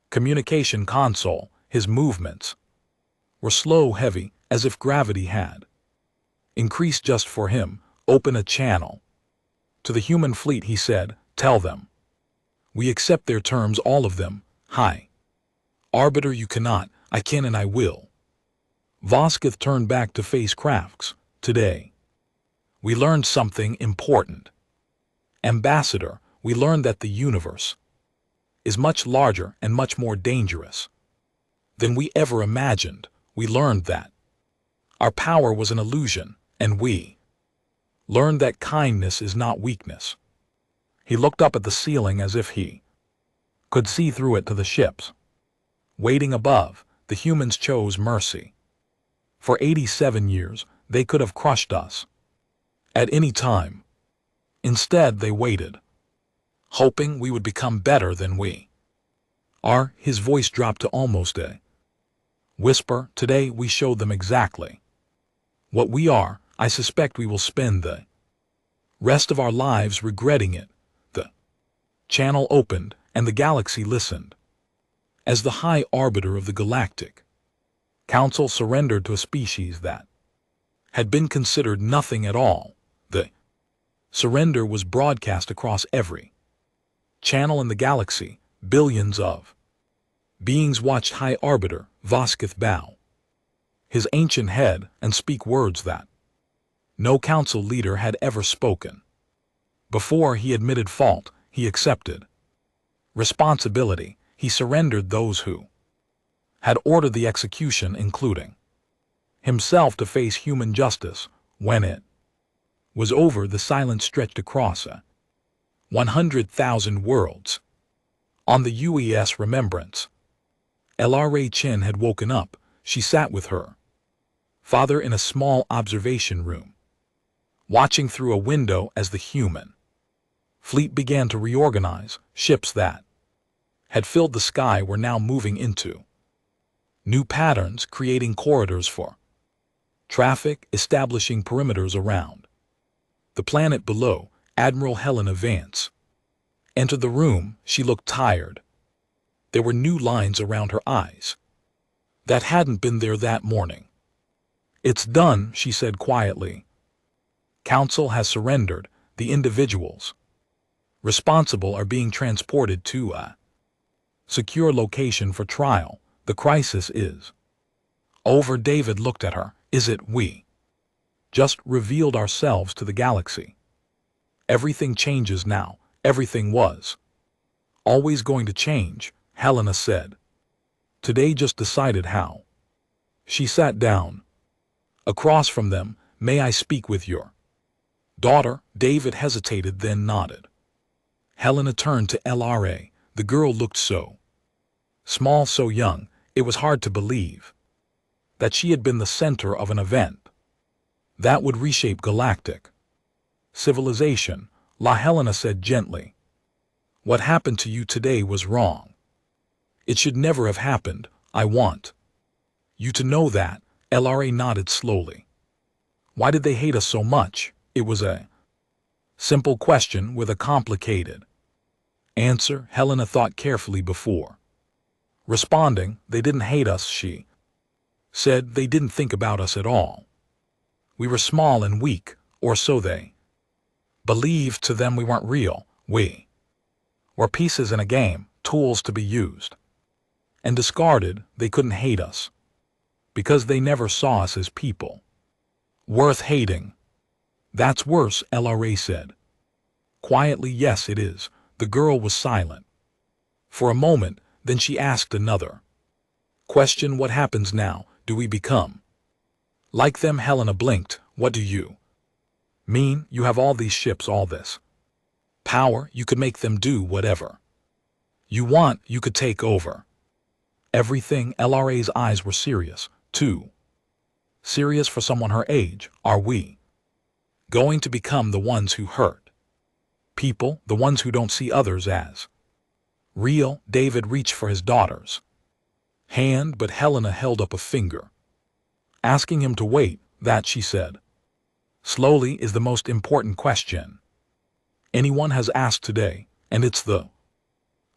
communication console. His movements were slow, heavy, as if gravity had increased just for him. Open a channel to the human fleet, he said. Tell them we accept their terms, all of them. High Arbiter, you cannot. I can and I will. Voskith turned back to face Crafts. Today we learned something important. Ambassador, we learned that the universe is much larger and much more dangerous than we ever imagined. We learned that our power was an illusion, and we learned that kindness is not weakness. He looked up at the ceiling as if he could see through it to the ships waiting above. The humans chose mercy. For 87 years, they could have crushed us at any time. Instead, they waited, hoping we would become better than we are. His voice dropped to almost a whisper. Today, we showed them exactly what we are. I suspect we will spend the rest of our lives regretting it. The channel opened, and the galaxy listened. As the High Arbiter of the Galactic Council surrendered to a species that had been considered nothing at all, the surrender was broadcast across every channel in the galaxy. Billions of beings watched High Arbiter Voskith bow his ancient head and speak words that no council leader had ever spoken. Before he admitted fault, he accepted responsibility. He surrendered those who had ordered the execution, including himself, to face human justice. When it was over, the silence stretched across 100,000 worlds. On the UES Remembrance, LRA Chen had woken up. She sat with her father in a small observation room, watching through a window as the human fleet began to reorganize. Ships that had filled the sky were now moving into new patterns, creating corridors for traffic, establishing perimeters around the planet below. Admiral Helena Vance entered the room. She looked tired. There were new lines around her eyes that hadn't been there that morning. "It's done," she said quietly. "Council has surrendered. The individuals responsible are being transported to a secure location for trial. The crisis is over." David looked at her. "Is it? We just revealed ourselves to the galaxy. Everything changes now." "Everything was always going to change," Helena said. "Today just decided how." She sat down across from them. "May I speak with your daughter?" David hesitated, then nodded. Helena turned to LRA. The girl looked so small, so young. It was hard to believe that she had been the center of an event that would reshape galactic civilization. La Helena said gently, "What happened to you today was wrong. It should never have happened. I want you to know that." LRA nodded slowly. "Why did they hate us so much?" It was a simple question with a complicated answer. Helena thought carefully before responding. "They didn't hate us," she said. "They didn't think about us at all. We were small and weak, or so they believed. To them we weren't real. We were pieces in a game, tools to be used and discarded. They couldn't hate us because they never saw us as people worth hating." "That's worse," LRA said quietly. "Yes, it is." The girl was silent for a moment, then she asked another question. "What happens now? Do we become like them?" Helena blinked. "What do you mean? You have all these ships, all this power. You could make them do whatever you want. You could take over everything." LRA's eyes were serious, too serious for someone her age. "Are we going to become the ones who hurt people, the ones who don't see others as real?" David reached for his daughter's hand, but Helena held up a finger, asking him to wait. "That," she said slowly, "is the most important question anyone has asked today, and it's the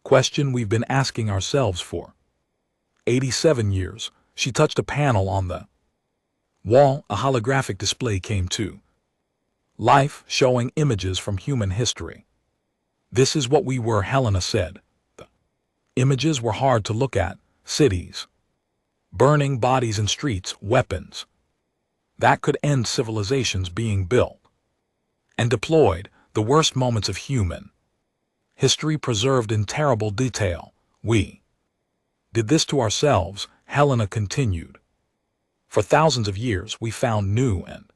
question we've been asking ourselves for 87 years. She touched a panel on the wall. A holographic display came to life, showing images from human history. "This is what we were," Helena said. The images were hard to look at. Cities burning, bodies in streets, weapons that could end civilizations being built and deployed. The worst moments of human history preserved in terrible detail. "We did this to ourselves," Helena continued. "For thousands of years we found new and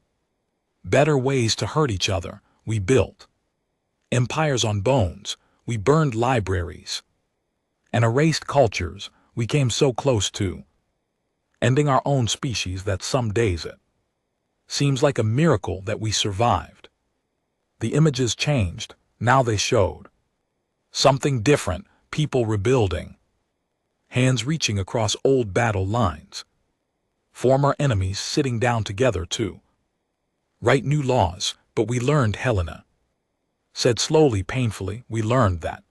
better ways to hurt each other. We built empires on bones. We burned libraries and erased cultures. We came so close to ending our own species that some days it seems like a miracle that we survived." The images changed. Now they showed something different. People rebuilding, hands reaching across old battle lines, former enemies sitting down together to write new laws. "But we learned," Helena said slowly, painfully, "we learned that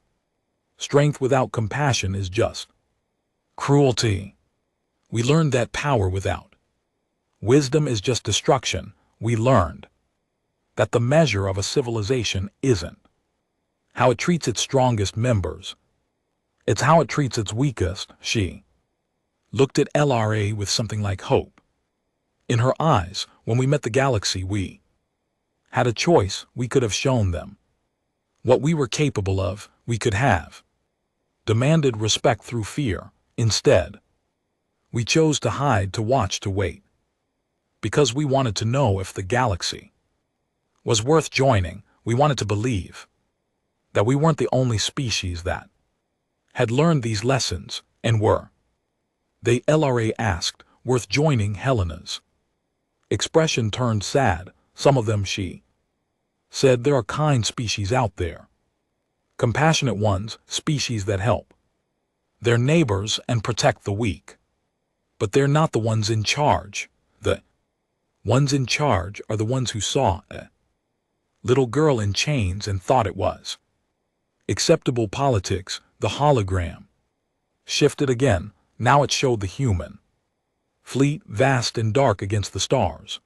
strength without compassion is just cruelty. We learned that power without wisdom is just destruction. We learned that the measure of a civilization isn't how it treats its strongest members. It's how it treats its weakest." She looked at LRA with something like hope in her eyes. "When we met the galaxy, we had a choice. We could have shown them what we were capable of. We could have demanded respect through fear. Instead, we chose to hide, to watch, to wait, because we wanted to know if the galaxy was worth joining. We wanted to believe that we weren't the only species that had learned these lessons and were They LRA asked, worth joining Helena's expression turned sad. Some of them, she said, there are kind species out there. Compassionate ones, species that help their neighbors and protect the weak. But they're not the ones in charge. The ones in charge are the ones who saw a little girl in chains and thought it was acceptable politics. The hologram shifted again. Now it showed the human fleet, vast and dark against the stars.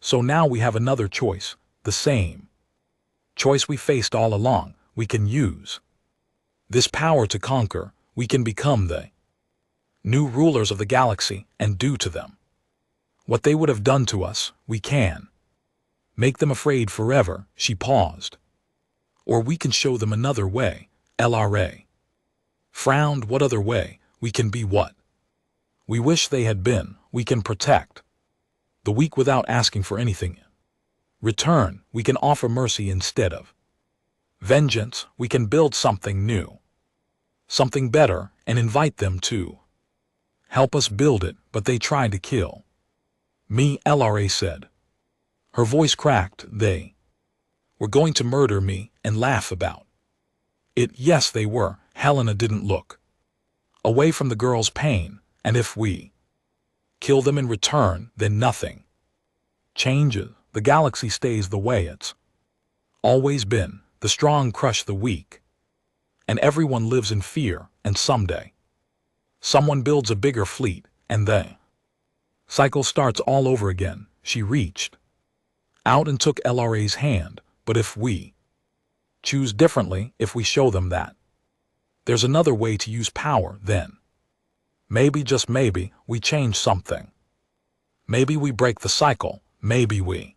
So now we have another choice, the same choice we faced all along. We can use this power to conquer. We can become the new rulers of the galaxy and do to them what they would have done to us. We can make them afraid forever. She paused. Or we can show them another way. LRA frowned. What other way? We can be what we wish they had been. We can protect the weak without asking for anything in return. We can offer mercy instead of vengeance. We can build something new, something better, and invite them to help us build it. But they tried to kill me, LRA said. Her voice cracked. They were going to murder me and laugh about it. Yes, they were. Helena didn't look away from the girl's pain. And if we kill them in return, then nothing changes. The galaxy stays the way it's always been. The strong crush the weak, and everyone lives in fear. And someday someone builds a bigger fleet, and the cycle starts all over again. She reached out and took LRA's hand. But if we choose differently, if we show them that there's another way to use power, then maybe, just maybe, we change something. Maybe we break the cycle. Maybe we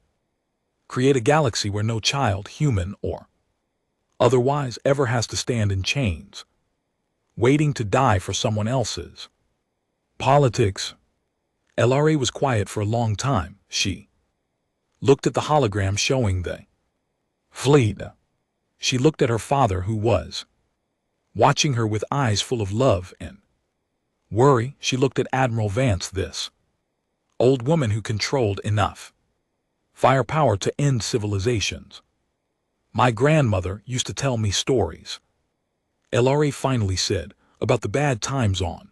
create a galaxy where no child, human or otherwise, ever has to stand in chains, waiting to die for someone else's politics. LRA was quiet for a long time. She looked at the hologram showing the fleet. She looked at her father, who was watching her with eyes full of love and worry. She looked at Admiral Vance, this old woman who controlled enough firepower to end civilizations. My grandmother used to tell me stories, LRA finally said, about the bad times on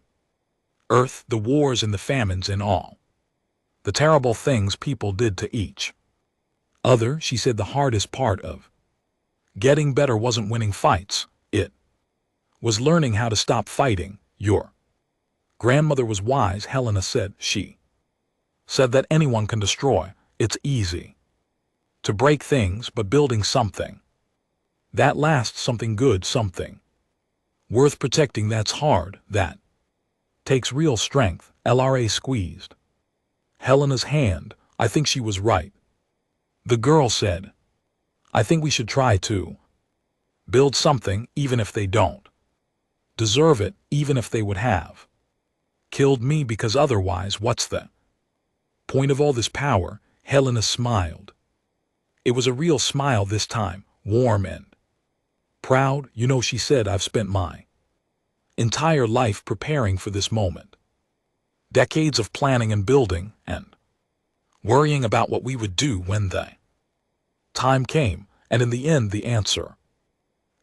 Earth, the wars and the famines and all the terrible things people did to each other. She said the hardest part of getting better wasn't winning fights. It was learning how to stop fighting. Your grandmother was wise, Helena said. She said that anyone can destroy. It's easy to break things, but building something that lasts, something good, something worth protecting, that's hard. That takes real strength. LRA squeezed Helena's hand. I think she was right, the girl said. I think we should try to build something, even if they don't deserve it, even if they would have killed me, because otherwise, what's the point of all this power? Helena smiled. It was a real smile this time, warm and proud. You know, she said, I've spent my entire life preparing for this moment. Decades of planning and building and worrying about what we would do when the time came. And in the end, the answer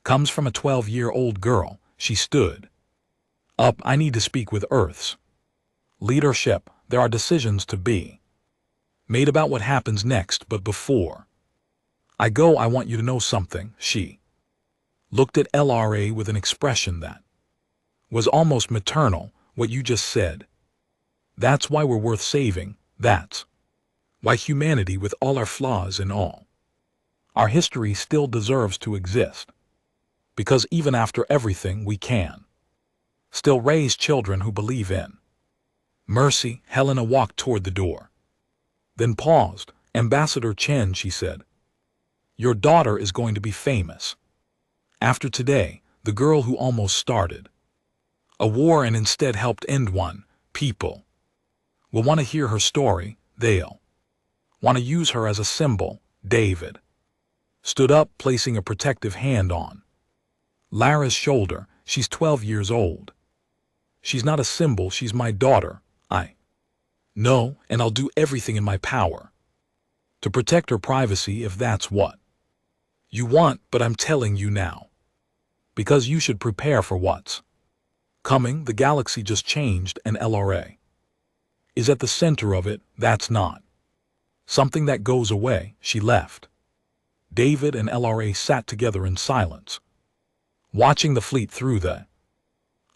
comes from a 12-year-old girl. She stood up. I need to speak with Earth's leadership. There are decisions to be made about what happens next, but before I go, I want you to know something. She looked at LRA with an expression that was almost maternal. What you just said, that's why we're worth saving. That's why humanity, with all our flaws and all our history, still deserves to exist. Because even after everything, we can still raise children who believe in mercy. Helena walked toward the door, then paused. Ambassador Chen, she said, your daughter is going to be famous. After today, the girl who almost started a war and instead helped end one. People will want to hear her story. They'll want to use her as a symbol. David stood up, placing a protective hand on Lara's shoulder. She's 12 years old. She's not a symbol, she's my daughter. I know, and I'll do everything in my power to protect her privacy if that's what you want, but I'm telling you now, because you should prepare for what's coming. The galaxy just changed, and LRA is at the center of it. That's not something that goes away. She left. David and LRA sat together in silence, watching the fleet through the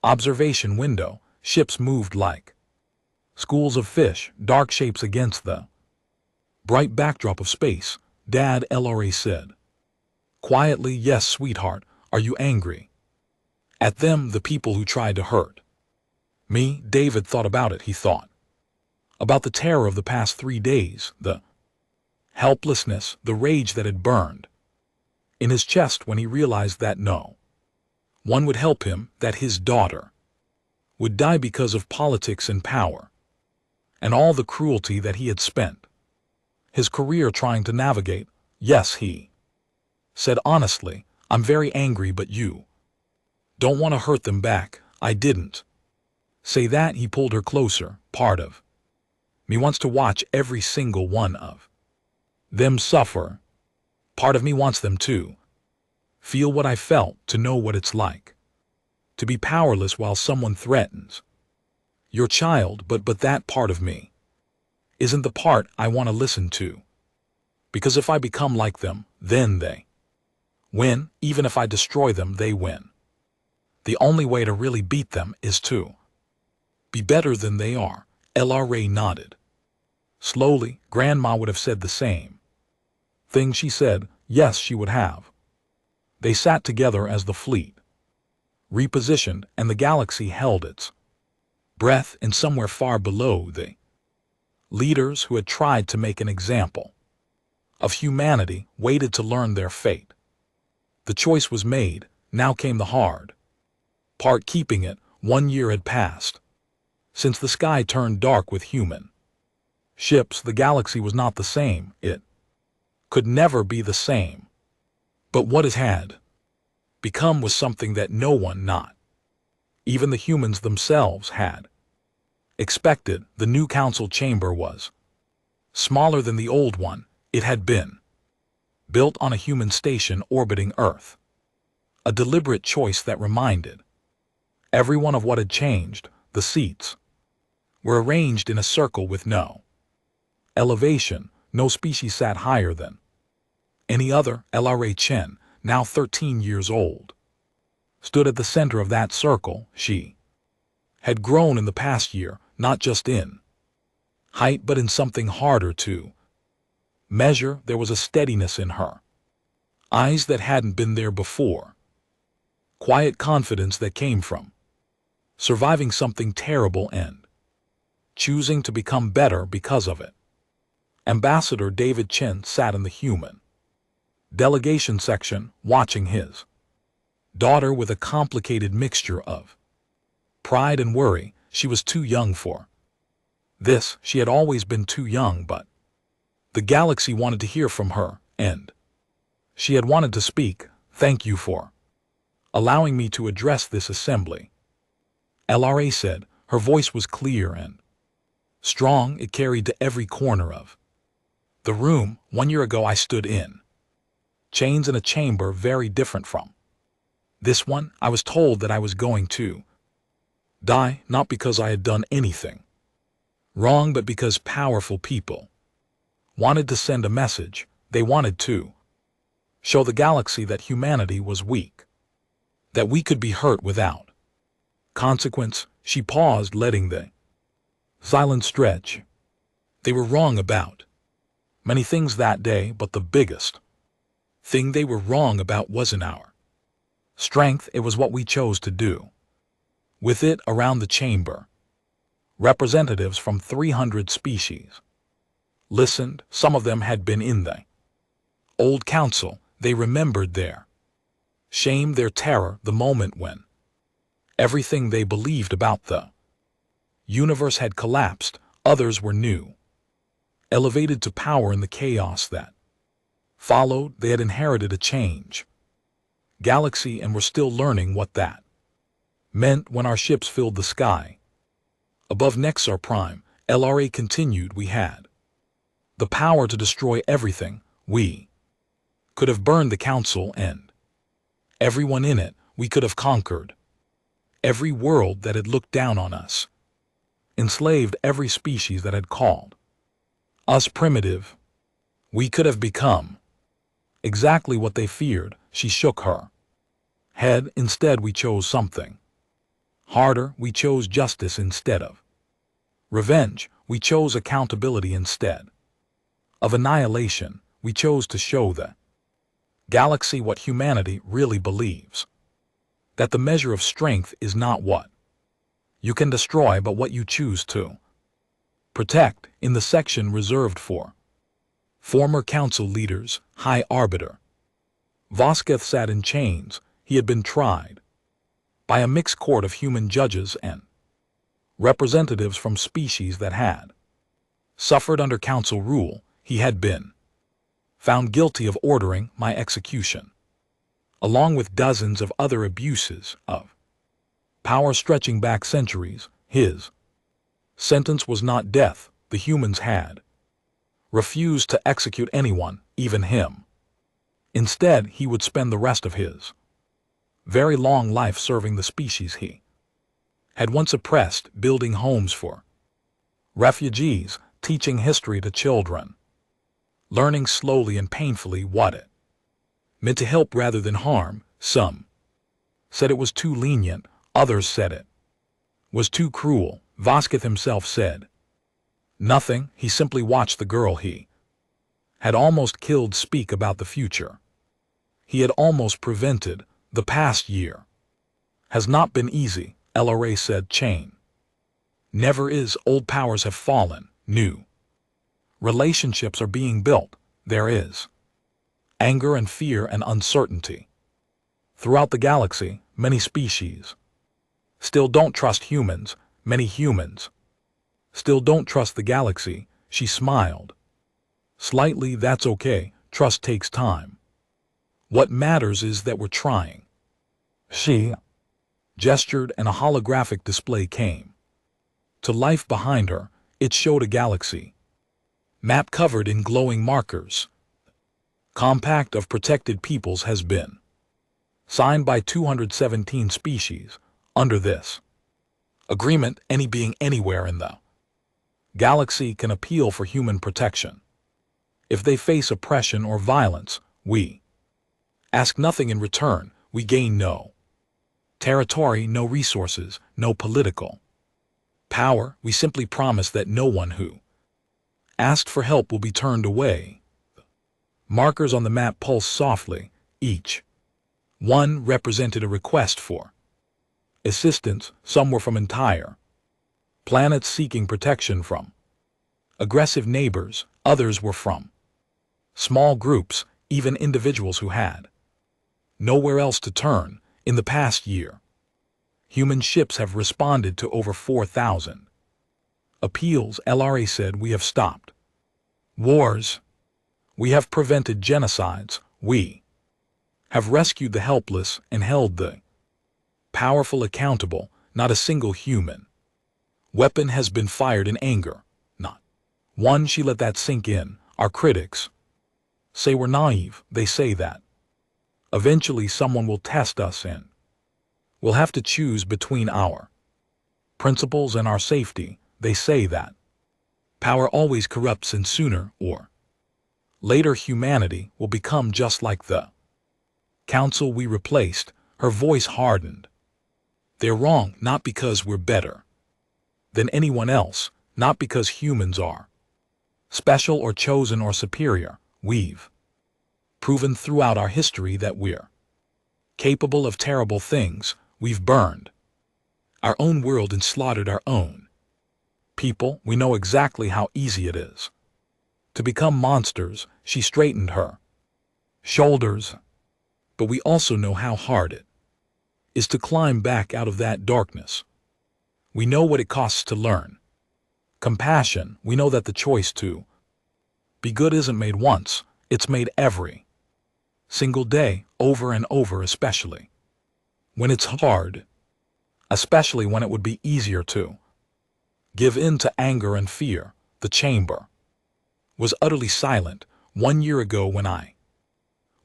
observation window. Ships moved like schools of fish, dark shapes against the bright backdrop of space. Dad, LRA said quietly, yes, sweetheart. Are you angry at them, the people who tried to hurt me? David thought about it. He thought about the terror of the past 3 days, the helplessness, the rage that had burned in his chest when he realized that no one would help him, that his daughter would die because of politics and power, and all the cruelty that he had spent his career trying to navigate. Yes, he said honestly, I'm very angry, but you don't want to hurt them back. I didn't say that. He pulled her closer. Part of me wants to watch every single one of them suffer. Part of me wants them to feel what I felt, to know what it's like to be powerless while someone threatens your child, but that part of me isn't the part I want to listen to. Because if I become like them, then they win. Even if I destroy them, they win. The only way to really beat them is to be better than they are. LRA nodded. Slowly, Grandma would have said the same thing. She said, yes, she would have. They sat together as the fleet repositioned and the galaxy held its breath. And somewhere far below, the leaders who had tried to make an example of humanity waited to learn their fate. The choice was made. Now came the hard part, keeping it. 1 year had passed since the sky turned dark with human ships. The galaxy was not the same. It could never be the same. But what it had become was something that no one, not even the humans themselves, had expected. The new council chamber was smaller than the old one. It had been built on a human station orbiting Earth. A deliberate choice that reminded everyone of what had changed. The seats were arranged in a circle with no elevation. No species sat higher than any other. LRA Chen, now 13 years old, stood at the center of that circle. She had grown in the past year, not just in height but in something harder to measure. There was a steadiness in her eyes that hadn't been there before. Quiet confidence that came from surviving something terrible and choosing to become better because of it. Ambassador David Chen sat in the human delegation section, watching his daughter with a complicated mixture of pride and worry. She was too young for this. She had always been too young, but the galaxy wanted to hear from her, and she had wanted to speak. Thank you for allowing me to address this assembly, LRA said. Her voice was clear and strong. It carried to every corner of the room. 1 year ago I stood in chains in a chamber very different from this one. I was told that I was going to die, not because I had done anything wrong, but because powerful people wanted to send a message. They wanted to show the galaxy that humanity was weak, that we could be hurt without consequence. She paused, letting the silence stretch. They were wrong about many things that day, but the biggest thing they were wrong about wasn't our strength. It was what we chose to do with it. Around the chamber, representatives from 300 species listened. Some of them had been in the old council. They remembered their shame, their terror, the moment when everything they believed about the universe had collapsed. Others were new, elevated to power in the chaos that followed. They had inherited a change galaxy and were still learning what that meant when our ships filled the sky. Above Nexar Prime, LRA continued, we had the power to destroy everything. We could have burned the council and everyone in it. We could have conquered every world that had looked down on us, enslaved every species that had called us primitive. We could have become exactly what they feared. She shook her head. Instead, we chose something harder. We chose justice instead of revenge. We chose accountability instead of annihilation. We chose to show the galaxy what humanity really believes. That the measure of strength is not what you can destroy, but what you choose to protect. In the section reserved for former council leaders, High Arbiter Vosketh sat in chains. He had been tried by a mixed court of human judges and representatives from species that had suffered under council rule. He had been found guilty of ordering my execution, along with dozens of other abuses of power stretching back centuries. His sentence was not death. The humans had refused to execute anyone, even him. Instead, he would spend the rest of his very long life serving the species he had once oppressed, building homes for refugees, teaching history to children, learning slowly and painfully what it meant to help rather than harm. Some said it was too lenient, others said it was too cruel. Vosketh himself said nothing. He simply watched the girl he had almost killed speak about the future he had almost prevented. The past year has not been easy, LRA said. Chain never is. Old powers have fallen. New relationships are being built. There is anger and fear and uncertainty throughout the galaxy. Many species still don't trust humans. Many humans still don't trust the galaxy. She smiled slightly. That's okay. Trust takes time. What matters is that we're trying. She gestured and a holographic display came to life behind her. It showed a galaxy map covered in glowing markers. Compact of Protected Peoples has been signed by 217 species. Under this agreement, any being anywhere in the galaxy can appeal for human protection. If they face oppression or violence, we ask nothing in return. We gain no territory, no resources, no political power. We simply promise that no one who asked for help will be turned away. Markers on the map pulsed softly. Each one represented a request for assistance. Some were from entire planets seeking protection from aggressive neighbors. Others were from small groups, even individuals who had nowhere else to turn. In the past year, human ships have responded to over 4,000 appeals. LRA said, we have stopped wars. We have prevented genocides. We have rescued the helpless and held the powerful accountable. Not a single human weapon has been fired in anger. Not one. She let that sink in. Our critics say we're naive. They say that eventually someone will test us and we'll have to choose between our principles and our safety. They say that power always corrupts and sooner or later humanity will become just like the council we replaced. Her voice hardened. They're wrong, not because we're better than anyone else, not because humans are special or chosen or superior. We've proven throughout our history that we're capable of terrible things. We've burned our own world and slaughtered our own people. We know exactly how easy it is to become monsters. She straightened her shoulders. But we also know how hard it is to climb back out of that darkness. We know what it costs to learn compassion. We know that the choice to be good isn't made once. It's made every single day, over and over, especially when it's hard. especially when it would be easier to give in to anger and fear. The chamber was utterly silent 1 year ago when I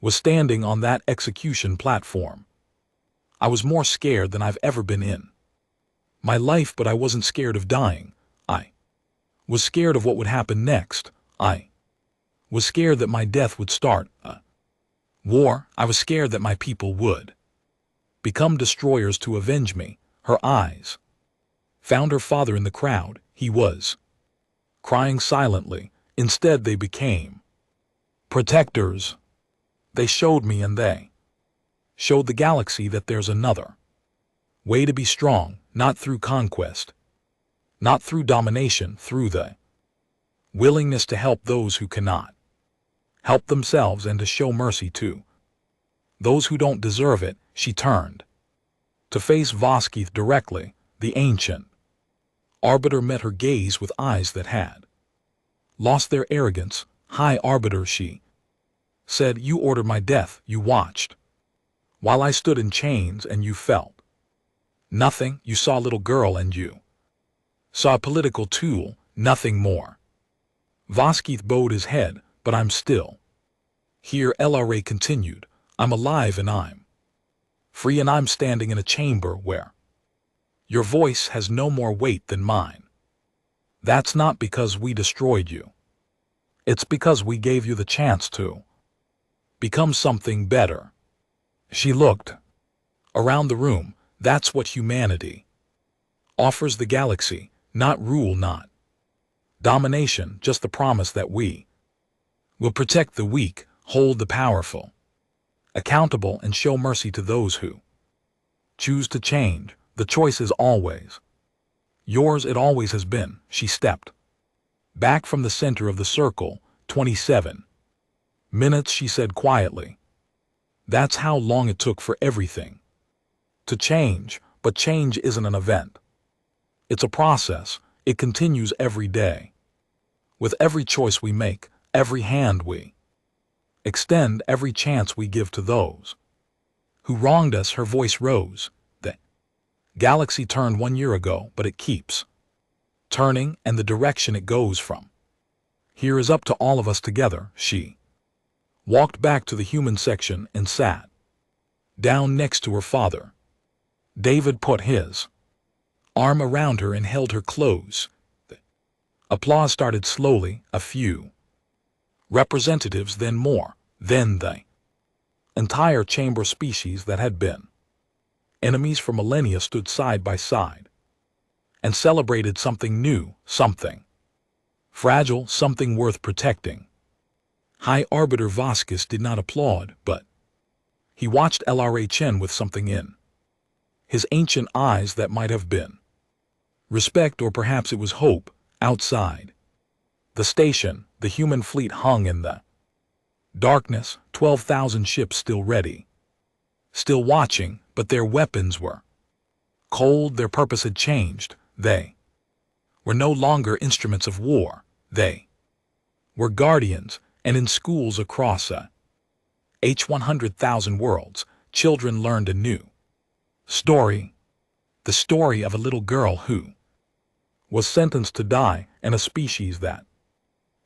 was standing on that execution platform. I was more scared than I've ever been in my life, but I wasn't scared of dying. I was scared of what would happen next. I was scared that my death would start a war. I was scared that my people would become destroyers to avenge me. Her eyes found her father in the crowd. He was crying silently. Instead, they became protectors. They showed me and they showed the galaxy that there's another way to be strong, not through conquest, not through domination, through the willingness to help those who cannot help themselves and to show mercy to those who don't deserve it. She turned to face Voskith directly. The ancient arbiter met her gaze with eyes that had lost their arrogance. High Arbiter, she said, you ordered my death. You watched while I stood in chains and you felt nothing. You saw a little girl and you saw a political tool, nothing more. Voskith bowed his head. But I'm still here, LRA continued. I'm alive and I'm free, and I'm standing in a chamber where your voice has no more weight than mine. That's not because we destroyed you. It's because we gave you the chance to become something better. She looked around the room. That's what humanity offers the galaxy. Not rule, not domination, just the promise that we will protect the weak, hold the powerful accountable, and show mercy to those who choose to change. The choice is always yours. It always has been. She stepped back from the center of the circle. 27 minutes, she said quietly. That's how long it took for everything to change. But change isn't an event. It's a process. It continues every day. With every choice we make, every hand we extend, every chance we give to those who wronged us. Her voice rose. The galaxy turned 1 year ago, but it keeps turning, and the direction it goes from here is up to all of us together. She walked back to the human section and sat down next to her father. David put his arm around her and held her close. The applause started slowly, a few representatives, then more, then the entire chamber. Species that had been enemies for millennia stood side by side and celebrated something new, something fragile, something worth protecting. High Arbiter Voskis did not applaud, but he watched LRA Chen with something in his ancient eyes that might have been respect, or perhaps it was hope. Outside the station, the human fleet hung in the darkness. 12,000 ships still ready, still watching, but their weapons were cold. Their purpose had changed. They were no longer instruments of war. They were guardians, and in schools across a 100,000 worlds, children learned a new story. The story of a little girl who was sentenced to die, and a species that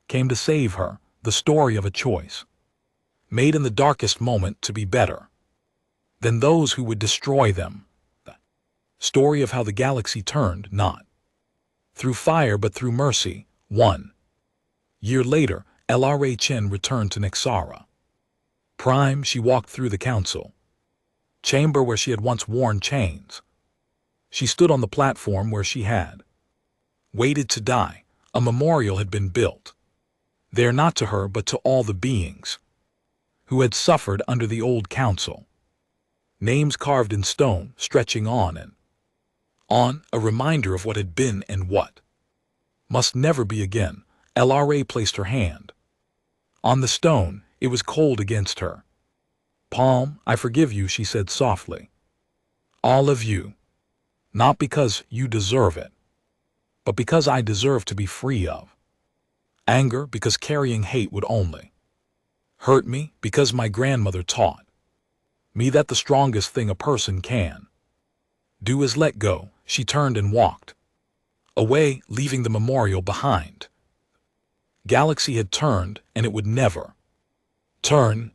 came to save her. The story of a choice made in the darkest moment to be better than those who would destroy them. The story of how the galaxy turned, not through fire but through mercy. 1 year later, LRA Chen returned to Nexara Prime. She walked through the council chamber where she had once worn chains. She stood on the platform where she had waited to die. A memorial had been built there, not to her but to all the beings who had suffered under the old council. Names carved in stone, stretching on and on, a reminder of what had been and what must never be again. LRA placed her hand on the stone. It was cold against her palm. I forgive you, she said softly. All of you. Not because you deserve it, but because I deserve to be free of anger, because carrying hate would only hurt me, because my grandmother taught me that the strongest thing a person can Do as let go. She turned and walked away, leaving the memorial behind. Galaxy had turned, and it would never turn